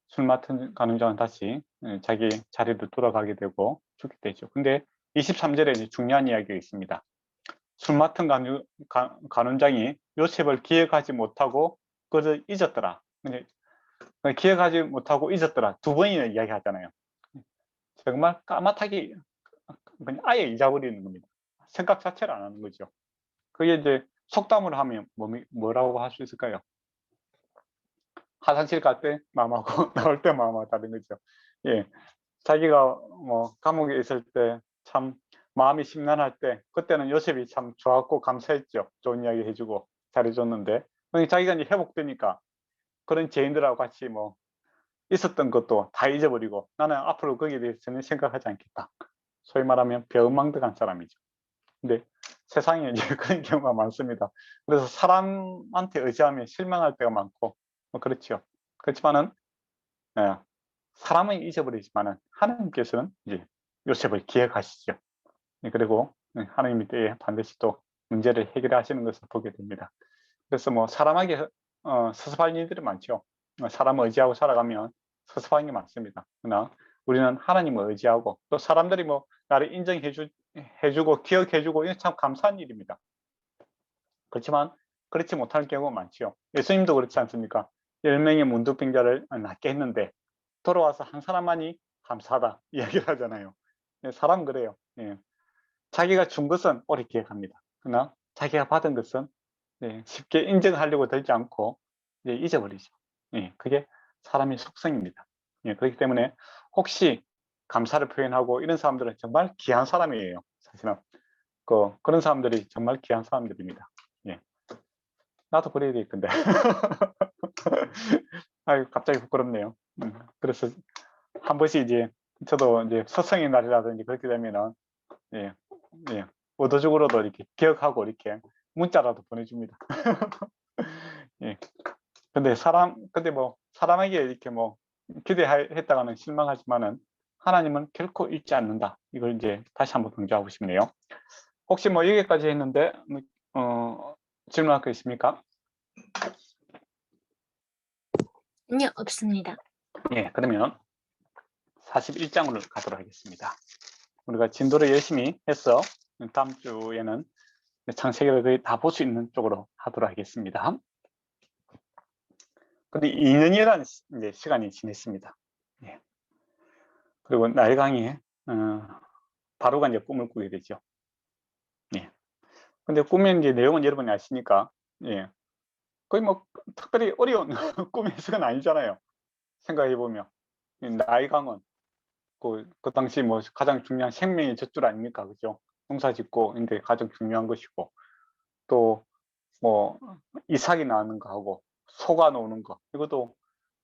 술 맡은 간원장은 다시 자기 자리로 돌아가게 되고 죽게 되죠. 근데 23절에 이제 중요한 이야기가 있습니다. 술 맡은 간원장이 요셉을 기억하지 못하고 그를 잊었더라. 기억하지 못하고 잊었더라. 두 번이나 이야기하잖아요. 정말 까마타기 그냥 아예 잊어버리는 겁니다. 생각 자체를 안 하는 거죠. 그게 이제 속담으로 하면 뭐라고 할 수 있을까요? 화장실 갈 때 마음하고 나올 때 마음하고 다른 거죠. 예, 자기가 뭐 감옥에 있을 때 참 마음이 심란할 때 그때는 요셉이 참 좋았고 감사했죠. 좋은 이야기 해주고 잘해줬는데 자기가 이제 회복되니까 그런 죄인들하고 같이 뭐 있었던 것도 다 잊어버리고 나는 앞으로 거기에 대해서 전혀 생각하지 않겠다. 소위 말하면 배은망덕한 사람이죠. 근데 세상에 이제 그런 경우가 많습니다. 그래서 사람한테 의지하면 실망할 때가 많고 뭐 그렇죠. 그렇지만은 사람은 잊어버리지만은 하나님께서는 이제 요셉을 기억하시죠. 그리고 하나님이 때에 반드시 또 문제를 해결하시는 것을 보게 됩니다. 그래서 뭐 사람에게 섭섭한 일들이 많죠. 사람을 의지하고 살아가면 섭섭한 게 많습니다. 그러나 우리는 하나님을 의지하고 또 사람들이 뭐 나를 인정해주고 기억해주고 이건 참 감사한 일입니다. 그렇지만 그렇지 못할 경우가 많죠. 예수님도 그렇지 않습니까? 10명의 문둥병자를 낫게 했는데 돌아와서 한 사람만이 감사하다 이야기를 하잖아요. 사람은 그래요. 예. 자기가 준 것은 오래 기억합니다. 그러나 자기가 받은 것은 쉽게 인정하려고 들지 않고 잊어버리죠. 예, 그게 사람의 속성입니다. 예, 그렇기 때문에 혹시 감사를 표현하고 이런 사람들은 정말 귀한 사람이에요. 사실은 그런 사람들이 정말 귀한 사람들입니다. 예. 나도 그래야 되겠던데. 아유, 갑자기 부끄럽네요. 그래서 한 번씩 이제 저도 이제 서성의 날이라든지 그렇게 되면은 예, 예, 의도적으로도 이렇게 기억하고 이렇게 문자라도 보내줍니다. 예. 근데 뭐 사람에게 이렇게 뭐 기대했다가는 실망하지만은 하나님은 결코 잊지 않는다. 이걸 이제 다시 한번 강조하고 싶네요. 혹시 뭐 여기까지 했는데 질문할 거 있습니까? 아니요, 없습니다. 예, 그러면 41장으로 가도록 하겠습니다. 우리가 진도를 열심히 해서 다음 주에는 창세기를 거의 다 볼 수 있는 쪽으로 하도록 하겠습니다. 근데 2년이라는 이제 시간이 지났습니다. 예. 그리고 나일강이 바로가 이제 꿈을 꾸게 되죠. 예. 근데 꿈의 이제 내용은 여러분이 아시니까 예. 거의 뭐 특별히 어려운 꿈의 해석은 아니잖아요. 생각해 보면 나일강은 그 당시 뭐 가장 중요한 생명의 젖줄 아닙니까, 그죠? 농사 짓고 근데 가장 중요한 것이고 또 뭐 이삭이 나는 거하고 소가 나오는 거 이것도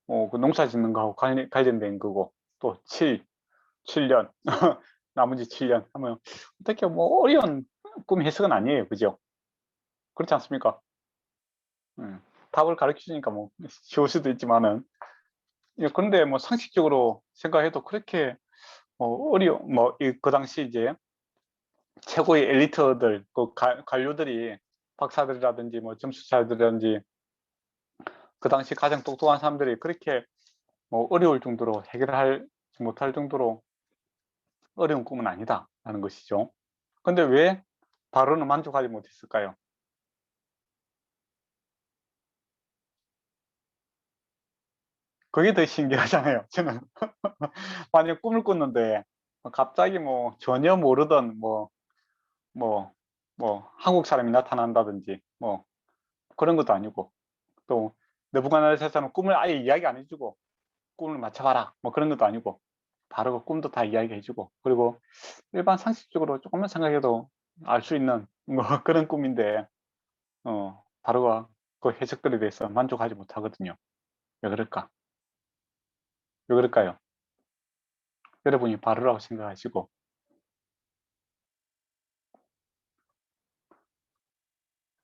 그 농사 짓는 거하고 관련된 거고 또 7년 나머지 7년 하면 어떻게 뭐 어려운 꿈 해석은 아니에요, 그죠? 그렇지 않습니까? 답을 가르쳐 주니까 뭐 쉬울 수도 있지만은 그런데 뭐 상식적으로 생각해도 그렇게 그 당시 이제 최고의 엘리트들 관료들이 박사들이라든지 뭐 점수자들이라든지 그 당시 가장 똑똑한 사람들이 그렇게 뭐 어려울 정도로 해결하지 못할 정도로 어려운 꿈은 아니다라는 것이죠. 근데 왜 바로는 만족하지 못했을까요? 그게 더 신기하잖아요. 저는 만약 꿈을 꿨는데 갑자기 뭐 전혀 모르던 한국 사람이 나타난다든지 뭐 그런 것도 아니고, 또 느부갓네살은 꿈을 아예 이야기 안 해주고 꿈을 맞춰봐라 뭐 그런 것도 아니고 바로 그 꿈도 다 이야기해주고, 그리고 일반 상식적으로 조금만 생각해도 알 수 있는 뭐 그런 꿈인데 바로가 그 해석들에 대해서 만족하지 못하거든요. 왜 그럴까? 왜 그럴까요? 여러분이 바로라고 생각하시고,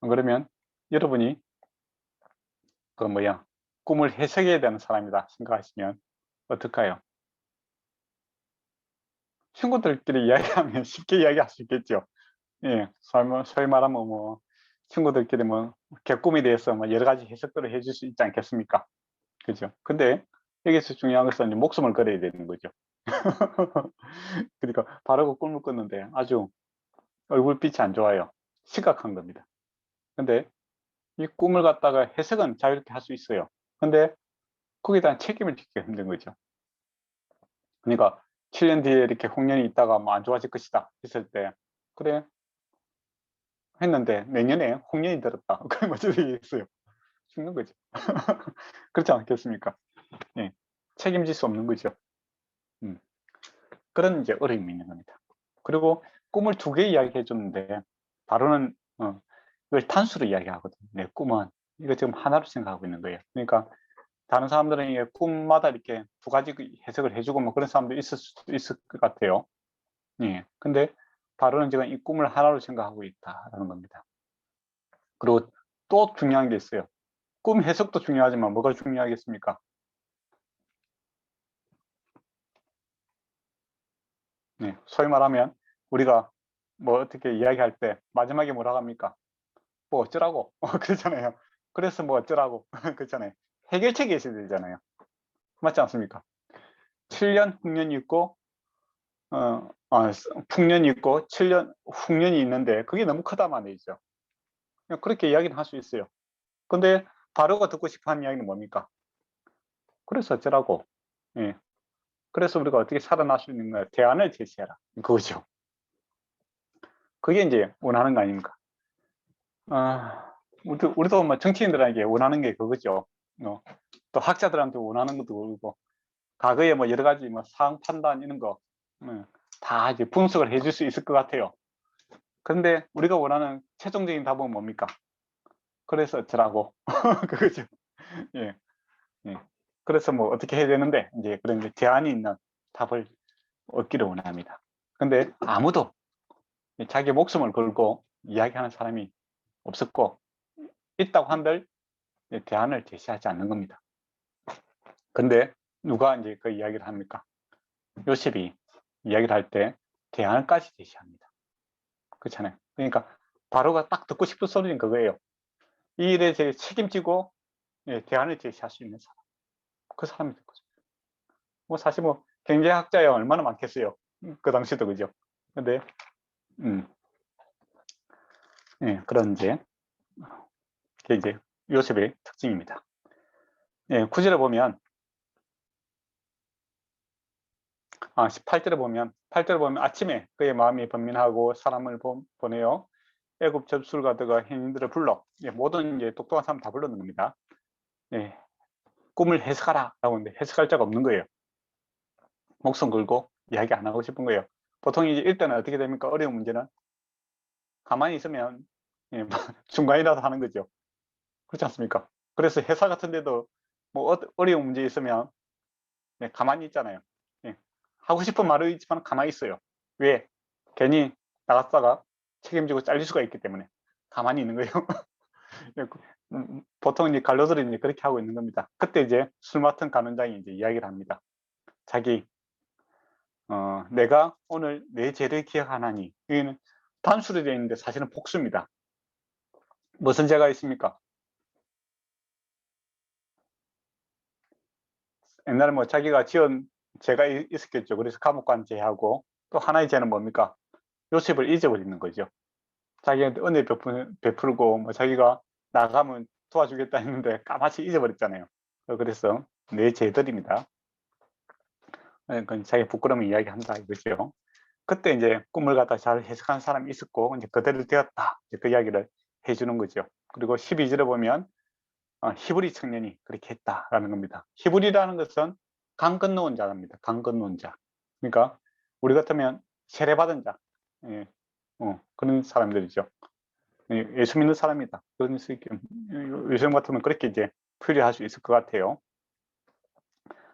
그러면 여러분이 그 뭐야 꿈을 해석해야 되는 사람이다 생각하시면 어떨까요? 친구들끼리 이야기하면 쉽게 이야기할 수 있겠죠. 예, 소위 말하면 뭐 친구들끼리 뭐 개꿈에 대해서 뭐 여러 가지 해석들을 해줄 수 있지 않겠습니까? 그죠? 근데 여기서 중요한 것은 이제 목숨을 걸어야 되는 거죠. 그러니까 바르고 꿈을 꿨는데 아주 얼굴빛이 안 좋아요. 심각한 겁니다. 근데 이 꿈을 갖다가 해석은 자유롭게 할 수 있어요. 근데 거기에 대한 책임을 지기가 힘든 거죠. 그러니까 7년 뒤에 이렇게 홍련이 있다가 뭐 안 좋아질 것이다 했을 때, 그래 했는데 내년에 홍련이 들었다. 그럼 어떻게 되겠어요? 죽는 거죠. 그렇지 않겠습니까? 예. 책임질 수 없는 거죠. 음. 그런 이제 어려움이 있는 겁니다. 그리고 꿈을 두 개 이야기해 줬는데 바로는 이걸 단수로 이야기하거든요. 내 꿈은 이거 지금 하나로 생각하고 있는 거예요. 그러니까 다른 사람들은 이게 꿈마다 이렇게 두 가지 해석을 해주고 뭐 그런 사람도 있을 수도 있을 것 같아요. 예. 근데 바로는 지금 이 꿈을 하나로 생각하고 있다라는 겁니다. 그리고 또 중요한 게 있어요. 꿈 해석도 중요하지만 뭐가 중요하겠습니까? 네. 소위 말하면 우리가 뭐 어떻게 이야기할 때 마지막에 뭐라고 합니까? 뭐 어쩌라고 그러잖아요. 그래서 뭐 어쩌라고 그렇잖아요. 해결책이 있어야 되잖아요. 맞지 않습니까? 7년 흉년이 있고 풍년이 있고 7년 흉년이 있는데 그게 너무 크다 말이죠. 그렇게 이야기는 할 수 있어요. 근데 바로가 듣고 싶어 하는 이야기는 뭡니까? 그래서 어쩌라고. 예. 그래서 우리가 어떻게 살아날 수 있는 거야? 대안을 제시해라. 그거죠. 그게 이제 원하는 거 아닙니까? 우리도 뭐 정치인들에게 원하는 게 그거죠. 또 학자들한테 원하는 것도 그렇고, 과거에 뭐 여러 가지 뭐 사항 판단 이런 거, 다 이제 분석을 해줄 수 있을 것 같아요. 그런데 우리가 원하는 최종적인 답은 뭡니까? 그래서 어쩌라고. 그거죠. 예, 예. 그래서 뭐 어떻게 해야 되는데, 이제 그런 이제 대안이 있는 답을 얻기를 원합니다. 근데 아무도 자기 목숨을 걸고 이야기하는 사람이 없었고, 있다고 한들 대안을 제시하지 않는 겁니다. 근데 누가 이제 그 이야기를 합니까? 요셉이 이야기를 할 때 대안까지 제시합니다. 그렇잖아요. 그러니까 바로가 딱 듣고 싶은 소리는 그거예요. 이 일에 대해 책임지고 대안을 제시할 수 있는 사람. 그 사람이 된 거죠. 뭐 사실 뭐 경제학자야 얼마나 많겠어요. 그 당시도 그죠. 근데 그런 이제 그게 이제 요셉의 특징입니다. 9절에 보면 8절에 보면 아침에 그의 마음이 번민하고 사람을 보내어 애굽 접술가들과 행인들을 불러, 모든 이제 똑똑한 사람 다 불러는 겁니다. 꿈을 해석하라 라고 하는데 해석할 자가 없는 거예요. 목숨 걸고 이야기 안 하고 싶은 거예요. 보통 이제 일단은 어떻게 됩니까? 어려운 문제는 가만히 있으면 중간이라도 하는 거죠. 그렇지 않습니까? 그래서 회사 같은 데도 뭐 어려운 문제 있으면 가만히 있잖아요. 하고 싶은 말은 있지만 가만히 있어요. 왜? 괜히 나갔다가 책임지고 잘릴 수가 있기 때문에 가만히 있는 거예요. 보통 이제 관료들이 이제 그렇게 하고 있는 겁니다. 그때 이제 술 맡은 간원장이 이제 이야기를 합니다. 자기 내가 오늘 내 죄를 기억하나니, 여기는 단수로 되어 있는데 사실은 복수입니다. 무슨 죄가 있습니까? 옛날에 뭐 자기가 지은 죄가 있었겠죠. 그래서 감옥 간 죄하고, 또 하나의 죄는 뭡니까? 요셉을 잊어버리는 거죠. 자기한테 은혜 베풀고 뭐 자기가 나가면 도와주겠다 했는데 까마치 잊어버렸잖아요. 그래서 내 죄들입니다. 그건 자기 부끄러움을 이야기한다 이거죠. 그때 이제 꿈을 갖다 잘 해석한 사람이 있었고 이제 그대로 되었다. 이제 그 이야기를 해주는 거죠. 그리고 12절에 보면 히브리 청년이 그렇게 했다라는 겁니다. 히브리라는 것은 강 건너온 자입니다. 강 건너온 자. 그러니까 우리 같으면 세례받은 자. 예, 그런 사람들이죠. 예수 믿는 사람이다. 그런 수 있게 요즘 같으면 그렇게 이제 풀이할 수 있을 것 같아요.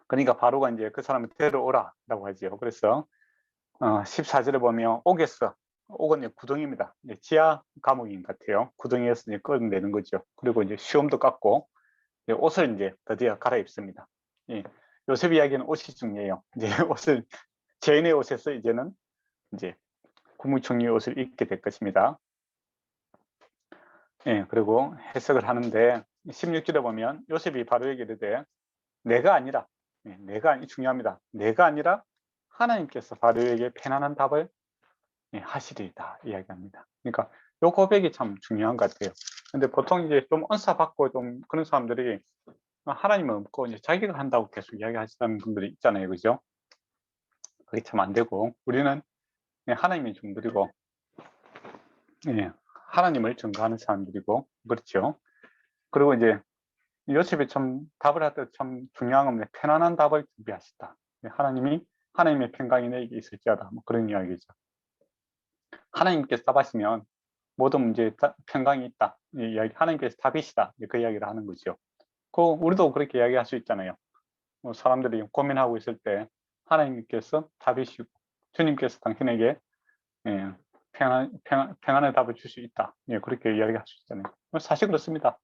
그러니까 바로가 이제 그 사람을 데려오라라고 하지요. 그래서 14절에 보면 옥에서, 옥은 이제 구덩이입니다. 이제 지하 감옥인 것 같아요. 구덩이에서 이제 끌어내는 거죠. 그리고 이제 시험도 깎고 옷을 이제 드디어 갈아입습니다. 예, 요셉 이야기는 옷이 중요해요. 이제 옷을 죄인의 옷에서 이제는 이제 국무총리 옷을 입게 될 것입니다. 예, 그리고 해석을 하는데 16절에 보면 요셉이 바로에게 이르되 내가 아니라, 내가 중요합니다. 내가 아니라 하나님께서 바로에게 편안한 답을 하시리이다 이야기합니다. 그러니까 요 고백이 참 중요한 것 같아요. 근데 보통 이제 좀 언사받고 좀 그런 사람들이 하나님은 없고 이제 자기가 한다고 계속 이야기하시는 분들이 있잖아요, 그죠? 그게 참 안 되고 우리는 하나님의 종들이고 하나님을 증거하는 사람들이고 그렇죠. 그리고 이제 요셉이 참 답을 할 때 참 중요한 건 편안한 답을 준비하시다. 하나님이 하나님의 평강이 내게 있을지어다 뭐 그런 이야기죠. 하나님께서 답하시면 모든 문제에 평강이 있다. 이 이야기, 하나님께서 답이시다. 그 이야기를 하는 거죠. 우리도 그렇게 이야기할 수 있잖아요. 사람들이 고민하고 있을 때 하나님께서 답이시고 주님께서 당신에게 평안의 답을 줄 수 있다. 그렇게 이야기할 수 있잖아요. 사실 그렇습니다.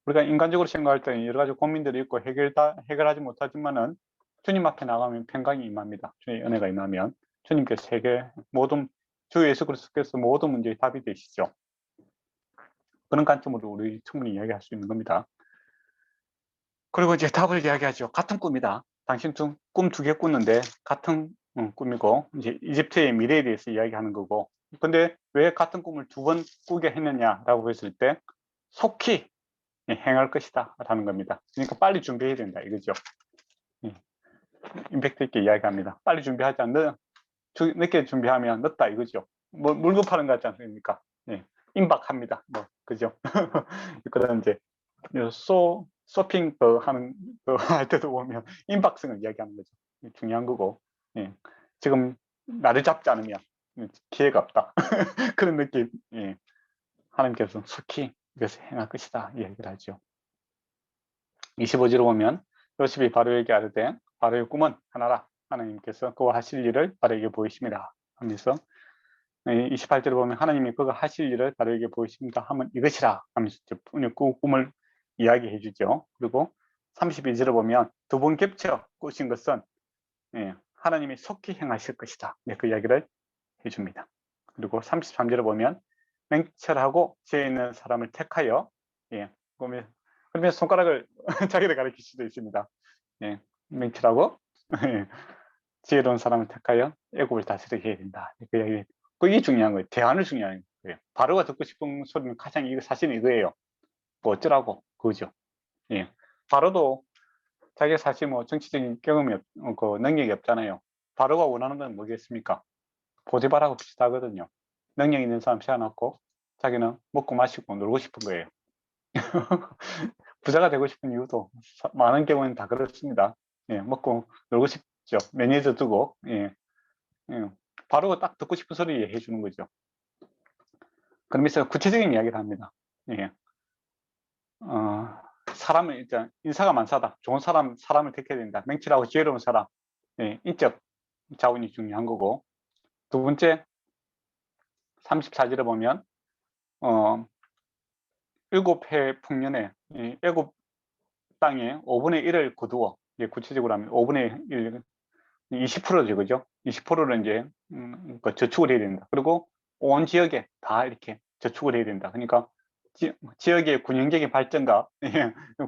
우리가 인간적으로 생각할 때는 여러 가지 고민들이 있고 해결하지 못하지만은 주님 앞에 나가면 평강이 임합니다. 주님의 은혜가 임하면 주님께서 모든 주 예수 그리스도께서 모든 문제의 답이 되시죠. 그런 관점으로 우리 충분히 이야기할 수 있는 겁니다. 그리고 이제 답을 이야기하죠. 같은 꿈이다. 당신 꿈 두 개 꿨는데 같은 꿈이고 이제 이집트의 미래에 대해서 이야기하는 거고. 근데 왜 같은 꿈을 두 번 꾸게 했느냐라고 했을 때 속히 행할 것이다 라는 겁니다. 그러니까 빨리 준비해야 된다 이거죠. 임팩트 있게 이야기합니다. 빨리 준비하지 않는 늦게 준비하면 늦다 이거죠. 뭐 물건 파는 거 같지 않습니까? 임박합니다. 뭐 그죠? 그런 이제 쇼핑 하는 할 때도 보면 임박성을 이야기하는 거죠. 중요한 거고 지금 나를 잡지 않으면 기회가 없다. 그런 느낌. 하나님께서 속히 이것을 행할 것이다 이야기를 하죠. 25절을 보면 요셉이 바로에게 아뢰되 바로의 꿈은 하나라. 하나님께서 그와 하실 일을 바로에게 보이십니다 하면서 28절을 보면 하나님이 그가 하실 일을 바로에게 보이십니다 하면 이것이라 하면서 꿈을 이야기해 주죠. 그리고 32절을 보면 두 번 겹쳐 꾸신 것은 하나님이 속히 행하실 것이다. 그 이야기를 해줍니다. 그리고 33절을 보면 맹철하고 지혜 있는 사람을 택하여 그러면 손가락을 자기를 가리킬 수도 있습니다. 맹철하고 지혜로운 사람을 택하여 애굽을 다스리게 해야 된다. 그 이야기. 그게 중요한 거예요. 대안을 중요한 거예요. 바로가 듣고 싶은 소리는 가장 사실은 이거예요. 뭐 어쩌라고 그거죠. 바로도 자기가 사실 뭐 정치적인 경험이 없고 능력이 없잖아요. 바로가 원하는 건 뭐겠습니까? 보디발하고 비슷하거든요. 능력 있는 사람 세워놓고 자기는 먹고 마시고 놀고 싶은 거예요. 부자가 되고 싶은 이유도 많은 경우는 다 그렇습니다. 먹고 놀고 싶죠. 매니저 두고 바로 딱 듣고 싶은 소리 해주는 거죠. 그러면서 구체적인 이야기를 합니다. 사람을 일단 인사가 만사다. 좋은 사람을 택해야 된다. 맹철하고 지혜로운 사람, 인적 자원이 중요한 거고. 두 번째 34절에 보면 7해 풍년에 애굽 땅에 5분의 1을 거두어, 구체적으로 하면 5분의 1, 20%죠, 그죠? 20%를 이제 저축을 해야 된다. 그리고 온 지역에 다 이렇게 저축을 해야 된다. 그러니까 지역의 군영적인 발전과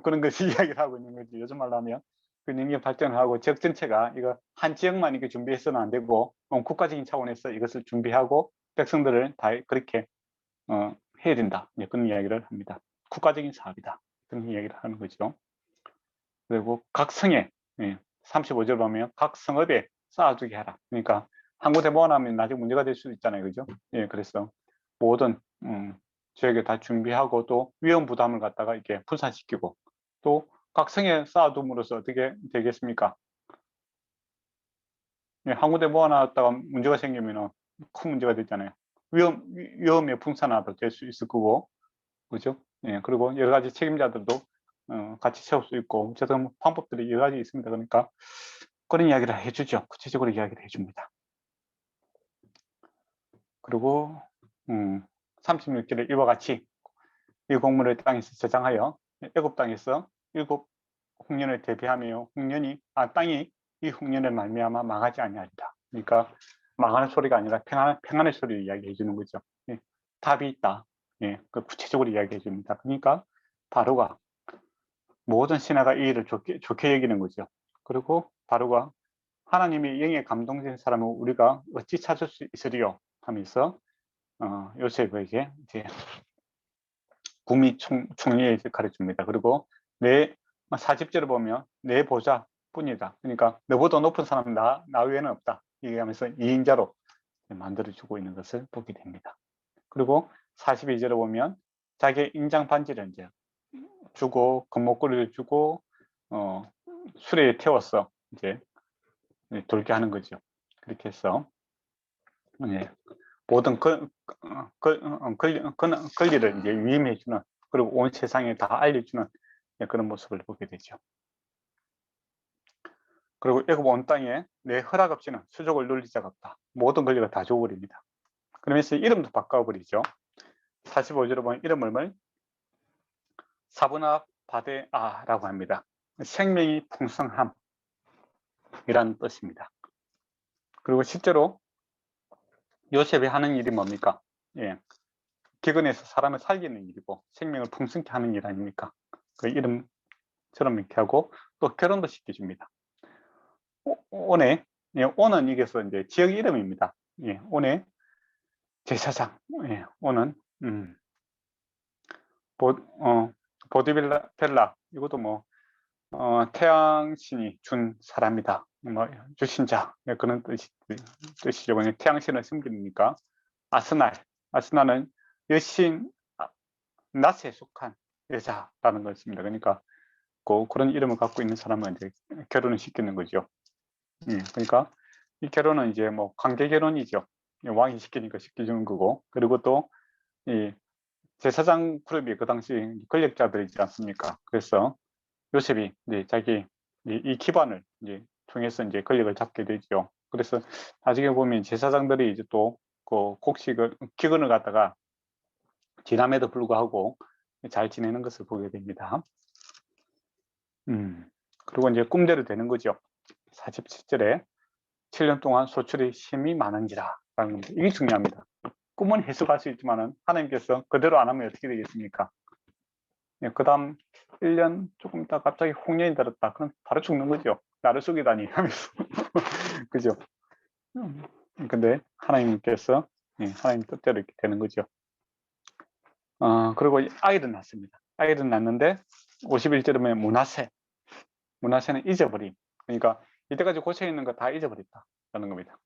그런 것을 이야기를 하고 있는 거지. 요즘 말로 하면 군영적 발전을 하고 지역 전체가 이거 한 지역만 이렇게 준비해서는 안 되고 국가적인 차원에서 이것을 준비하고 백성들을 다 그렇게 해야 된다. 그런 이야기를 합니다. 국가적인 사업이다. 그런 이야기를 하는 거죠. 그리고 각 성에 35절 보면 각 성읍에 쌓아두게 하라. 그러니까 항구대보안 하면 나중에 문제가 될 수도 있잖아요. 그죠? 예, 그래서 모든 지역에 다 준비하고 또 위험 부담을 갖다가 이렇게 분산시키고 또 각 성에 쌓아둠으로써 어떻게 되겠습니까? 예, 항구대보안 하다가 문제가 생기면 큰 문제가 되잖아요. 위험의 분산화도 될 수 있을 거고, 그죠? 예, 그리고 여러 가지 책임자들도 같이 세울 수 있고, 어쨌든 방법들이 여러 가지 있습니다. 그러니까 그런 이야기를 해주죠. 구체적으로 이야기를 해줍니다. 그리고 36절에 이와 같이 이 공문을 땅에서 저장하여 애굽 땅에서 일곱 흉년을 대비하며 땅이 이 흉년을 말미암아 망하지 아니하리라. 그러니까 망하는 소리가 아니라 평안의 소리를 이야기해 주는 거죠. 예, 답이 있다. 예, 그 구체적으로 이야기해 줍니다. 그러니까 바로가 모든 신하가 이 일을 좋게 여기는 거죠. 그리고 바로가 하나님이 영에 감동된 사람을 우리가 어찌 찾을 수 있으리요 하면서 요셉에게 이제 구미 총리에 가르칩니다. 그리고 내 40절을 보면 내 보좌 뿐이다. 그러니까 너보다 높은 사람은 나 외에는 없다. 얘기하면서 2인자로 만들어주고 있는 것을 보게 됩니다. 그리고 42절을 보면 자기의 인장 반지를 이제 주고 금목걸이를 주고 수레에 태워서 이제 돌게 하는 거죠. 그렇게 해서 모든 권리를 이제 위임해주는 그리고 온 세상에 다 알려주는 그런 모습을 보게 되죠. 그리고 애굽 온 땅에 내 허락 없이는 수족을 눌릴 자가 없다. 모든 권리가 다 줘버립니다. 그러면서 이름도 바꿔버리죠. 45절에 보면 이름을 사브나 바데아라고 합니다. 생명이 풍성함이라는 뜻입니다. 그리고 실제로 요셉이 하는 일이 뭡니까? 예, 기근에서 사람을 살리는 일이고 생명을 풍성케 하는 일 아닙니까? 그 이름처럼 이렇게 하고 또 결혼도 시켜줍니다. 온에 온은 이게서 이제 지역 이름입니다. 예, 온의 제사장. 예, 온은 보디벨라 이것도 뭐 태양신이 준 사람이다. 뭐 주신 자 그런 뜻이죠. 태양신을 섬기니까 아스날은 여신 낫에 속한 여자라는 것입니다. 그러니까 그런 이름을 갖고 있는 사람은 이제 결혼을 시키는 거죠. 예, 그러니까 이 결혼은 이제 뭐 관계 결혼이죠. 왕이 시키니까 시켜주는 거고, 그리고 또 이 제사장 그룹이 그 당시 권력자들이지 않습니까? 그래서 요셉이 이제 자기 이 기반을 이제 통해서 이제 권력을 잡게 되죠. 그래서 나중에 보면 제사장들이 이제 또 그 기근을 갖다가 지남에도 불구하고 잘 지내는 것을 보게 됩니다. 그리고 이제 꿈대로 되는 거죠. 47절에 7년 동안 소출이 심히 많은지라 라는 겁니다. 이게 중요합니다. 꿈은 해석할 수 있지만 하나님께서 그대로 안 하면 어떻게 되겠습니까? 그 다음 1년 조금 있다 갑자기 홍련이 들었다. 그럼 바로 죽는 거죠. 나를 속이다니 하면서. 그죠? 근데 하나님께서 하나님 뜻대로 이렇게 되는 거죠. 그리고 아이를 낳습니다. 아이를 낳는데 51절에 보면 문하세는 잊어버림. 그러니까 이때까지 고생했는 거 다 잊어버렸다라는 겁니다.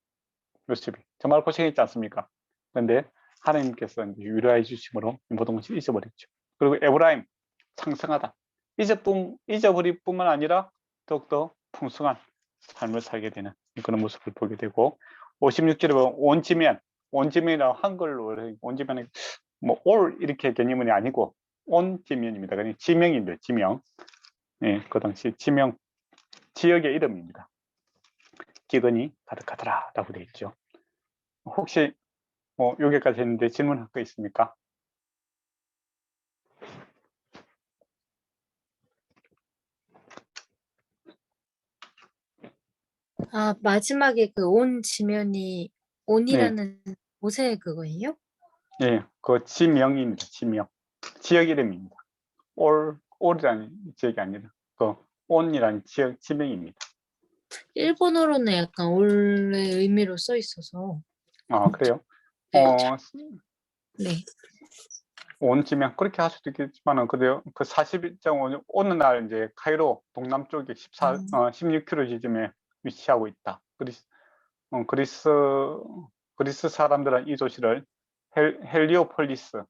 요셉이 정말 고생했지 않습니까? 그런데 하나님께서 위로해 주심으로 모든 것을 잊어버렸죠. 그리고 에브라임 창성하다. 잊어버릴 뿐만 아니라 더욱더 풍성한 삶을 살게 되는 그런 모습을 보게 되고 56절에 보면 온지면이라고 한글로 온지면은 뭐 올 이렇게 개념은 아니고 온지면입니다. 그냥 지명인데 지명. 예, 그 당시 지명 지역의 이름입니다. 기근이 가득하더라라고 되어 있죠. 혹시 여기까지 했는데 질문할 거 있습니까? 아, 마지막에 그 온 지면이 온이라는 곳의 그거예요? 예, 그 지명입니다. 지명. 지역 이름입니다. 올이라는 지역이 아니라 그 온이라는 지역 지명입니다. 일본어로는 약간 원래 의미로 써 있어서. 아, 그래요? 네, 네. 온 지명 그렇게 할 수도 있겠지만은 그래요. 그 41.5 어느 날 이제 카이로 동남쪽에 16km 지점에 위치하고 있다. 그리스 사람들은 이 도시를 헬리오폴리스,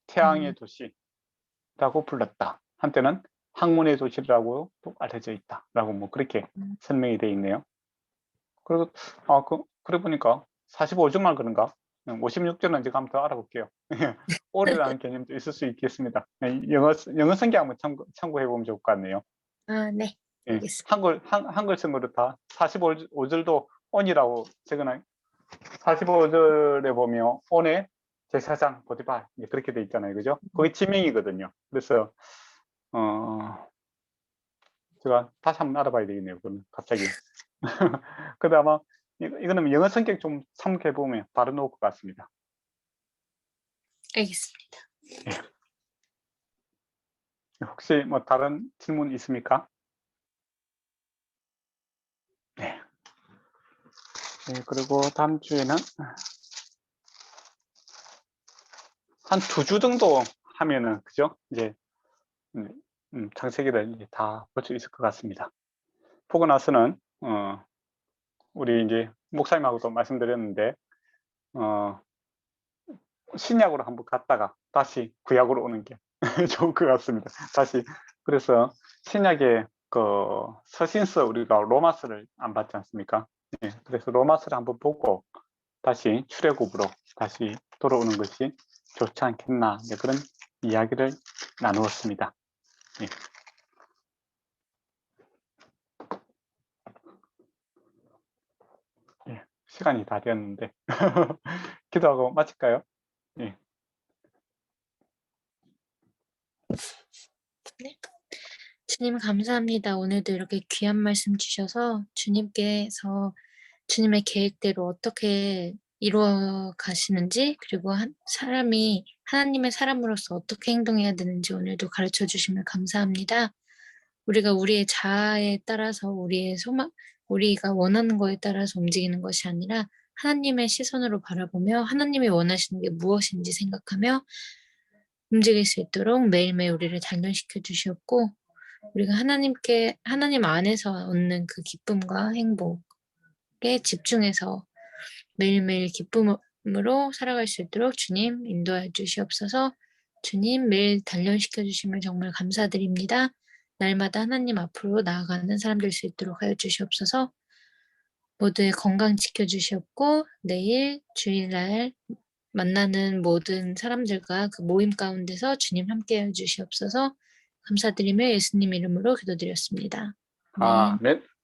태양의 도시라고 불렀다. 한때는 학문의 도시라고 또 알려져 있다라고 뭐 그렇게 설명이 되어 있네요. 그리고 그래 보니까 45주만 그런가? 56주는 제가 한번 더 알아볼게요. 올해라는 개념도 있을 수 있겠습니다. 영어 성경 한번 참고해 보면 좋을 것 같네요. 아, 네. 예, 알겠습니다. 한글성으로 다 45절도 온이라고 적어놔. 45절에 보면 온의 제사장 보디발 그렇게 돼 있잖아요, 그죠? 그게 지명이거든요. 그래서 제가 다시 한번 알아봐야 되겠네요. 그건 갑자기. 근데 아마 이거는 영어 성격 좀 참고해 보면 바로 나올 것 같습니다. 알겠습니다. 혹시 뭐 다른 질문 있습니까? 네. 네, 그리고 다음 주에는 한 2주 정도 하면은, 그죠? 이제, 창세기를 다 볼 수 있을 것 같습니다. 보고 나서는, 우리 이제 목사님하고도 말씀드렸는데, 신약으로 한번 갔다가 다시 구약으로 오는 게 좋을 것 같습니다. 다시. 그래서 신약의 그 서신서 우리가 로마서를 안 봤지 않습니까? 네, 그래서 로마서를 한번 보고 다시 출애굽으로 다시 돌아오는 것이 좋지 않겠나 그런 이야기를 나누었습니다. 네. 네, 시간이 다 되었는데 기도하고 마칠까요? 네. 네. 주님 감사합니다. 오늘도 이렇게 귀한 말씀 주셔서 주님께서 주님의 계획대로 어떻게 이루어 가시는지, 그리고 사람이 하나님의 사람으로서 어떻게 행동해야 되는지 오늘도 가르쳐 주시면 감사합니다. 우리가 우리의 자아에 따라서 우리가 원하는 거에 따라서 움직이는 것이 아니라 하나님의 시선으로 바라보며 하나님이 원하시는 게 무엇인지 생각하며 움직일 수 있도록 매일매일 우리를 단련시켜 주셨고, 우리가 하나님 안에서 얻는 그 기쁨과 행복에 집중해서 매일매일 기쁨으로 살아갈 수 있도록 주님 인도하여 주시옵소서. 주님 매일 단련시켜 주심을 정말 감사드립니다. 날마다 하나님 앞으로 나아가는 사람 될 수 있도록 하여 주시옵소서. 모두의 건강 지켜주시옵고 내일 주일날 만나는 모든 사람들과 그 모임 가운데서 주님 함께해 주시옵소서. 감사드리며 예수님 이름으로 기도드렸습니다. 아멘. 아멘.